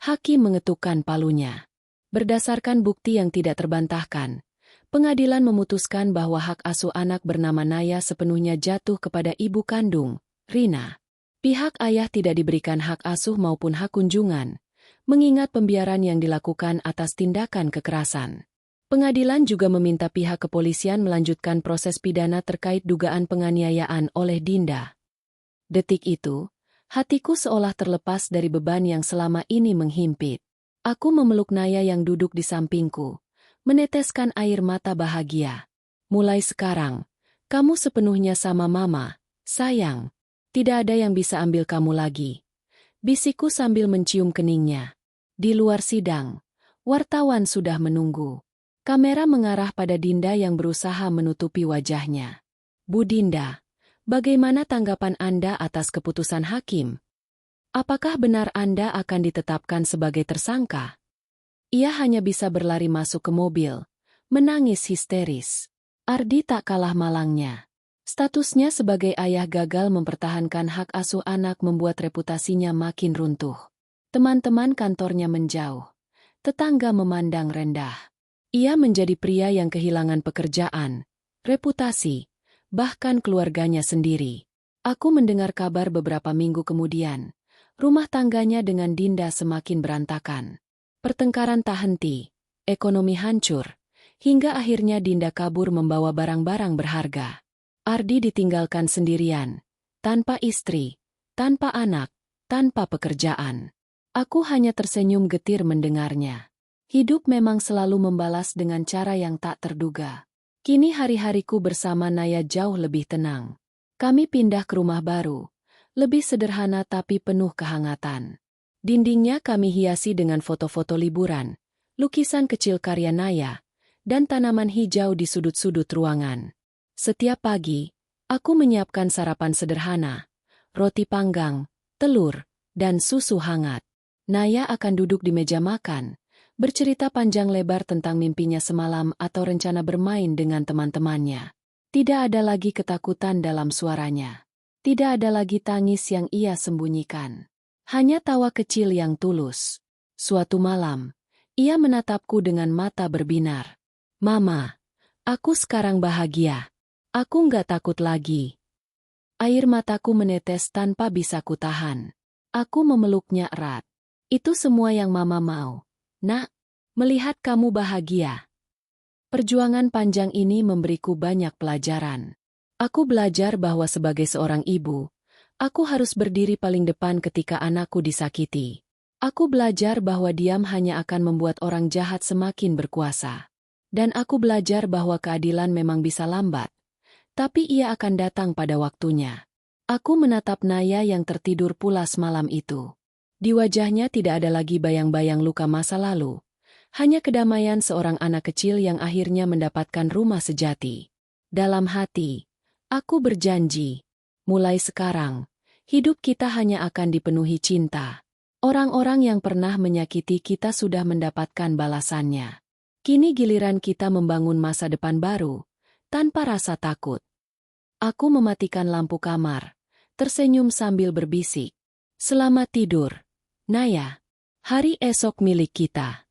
hakim mengetukkan palunya. Berdasarkan bukti yang tidak terbantahkan, pengadilan memutuskan bahwa hak asuh anak bernama Naya sepenuhnya jatuh kepada ibu kandung, Rina. Pihak ayah tidak diberikan hak asuh maupun hak kunjungan, mengingat pembiaran yang dilakukan atas tindakan kekerasan. Pengadilan juga meminta pihak kepolisian melanjutkan proses pidana terkait dugaan penganiayaan oleh Dinda. Detik itu, hatiku seolah terlepas dari beban yang selama ini menghimpit. Aku memeluk Naya yang duduk di sampingku, meneteskan air mata bahagia. Mulai sekarang, kamu sepenuhnya sama Mama, sayang. Tidak ada yang bisa ambil kamu lagi. Bisikku sambil mencium keningnya. Di luar sidang, wartawan sudah menunggu. Kamera mengarah pada Dinda yang berusaha menutupi wajahnya. Bu Dinda, bagaimana tanggapan Anda atas keputusan hakim? Apakah benar Anda akan ditetapkan sebagai tersangka? Ia hanya bisa berlari masuk ke mobil, menangis histeris. Ardi tak kalah malangnya. Statusnya sebagai ayah gagal mempertahankan hak asuh anak membuat reputasinya makin runtuh. Teman-teman kantornya menjauh. Tetangga memandang rendah. Ia menjadi pria yang kehilangan pekerjaan, reputasi, bahkan keluarganya sendiri. Aku mendengar kabar beberapa minggu kemudian. Rumah tangganya dengan Dinda semakin berantakan. Pertengkaran tak henti, ekonomi hancur, hingga akhirnya Dinda kabur membawa barang-barang berharga. Ardi ditinggalkan sendirian, tanpa istri, tanpa anak, tanpa pekerjaan. Aku hanya tersenyum getir mendengarnya. Hidup memang selalu membalas dengan cara yang tak terduga. Kini hari-hariku bersama Naya jauh lebih tenang. Kami pindah ke rumah baru, lebih sederhana tapi penuh kehangatan. Dindingnya kami hiasi dengan foto-foto liburan, lukisan kecil karya Naya, dan tanaman hijau di sudut-sudut ruangan. Setiap pagi, aku menyiapkan sarapan sederhana, roti panggang, telur, dan susu hangat. Naya akan duduk di meja makan, bercerita panjang lebar tentang mimpinya semalam atau rencana bermain dengan teman-temannya. Tidak ada lagi ketakutan dalam suaranya. Tidak ada lagi tangis yang ia sembunyikan. Hanya tawa kecil yang tulus. Suatu malam, ia menatapku dengan mata berbinar. "Mama, aku sekarang bahagia. Aku nggak takut lagi." Air mataku menetes tanpa bisa kutahan. Aku memeluknya erat. "Itu semua yang Mama mau. Nak, melihat kamu bahagia." Perjuangan panjang ini memberiku banyak pelajaran. Aku belajar bahwa sebagai seorang ibu, aku harus berdiri paling depan ketika anakku disakiti. Aku belajar bahwa diam hanya akan membuat orang jahat semakin berkuasa. Dan aku belajar bahwa keadilan memang bisa lambat, tapi ia akan datang pada waktunya. Aku menatap Naya yang tertidur pulas malam itu. Di wajahnya tidak ada lagi bayang-bayang luka masa lalu. Hanya kedamaian seorang anak kecil yang akhirnya mendapatkan rumah sejati. Dalam hati, aku berjanji, mulai sekarang, hidup kita hanya akan dipenuhi cinta. Orang-orang yang pernah menyakiti kita sudah mendapatkan balasannya. Kini giliran kita membangun masa depan baru, tanpa rasa takut. Aku mematikan lampu kamar, tersenyum sambil berbisik. "Selamat tidur, Naya. Hari esok milik kita."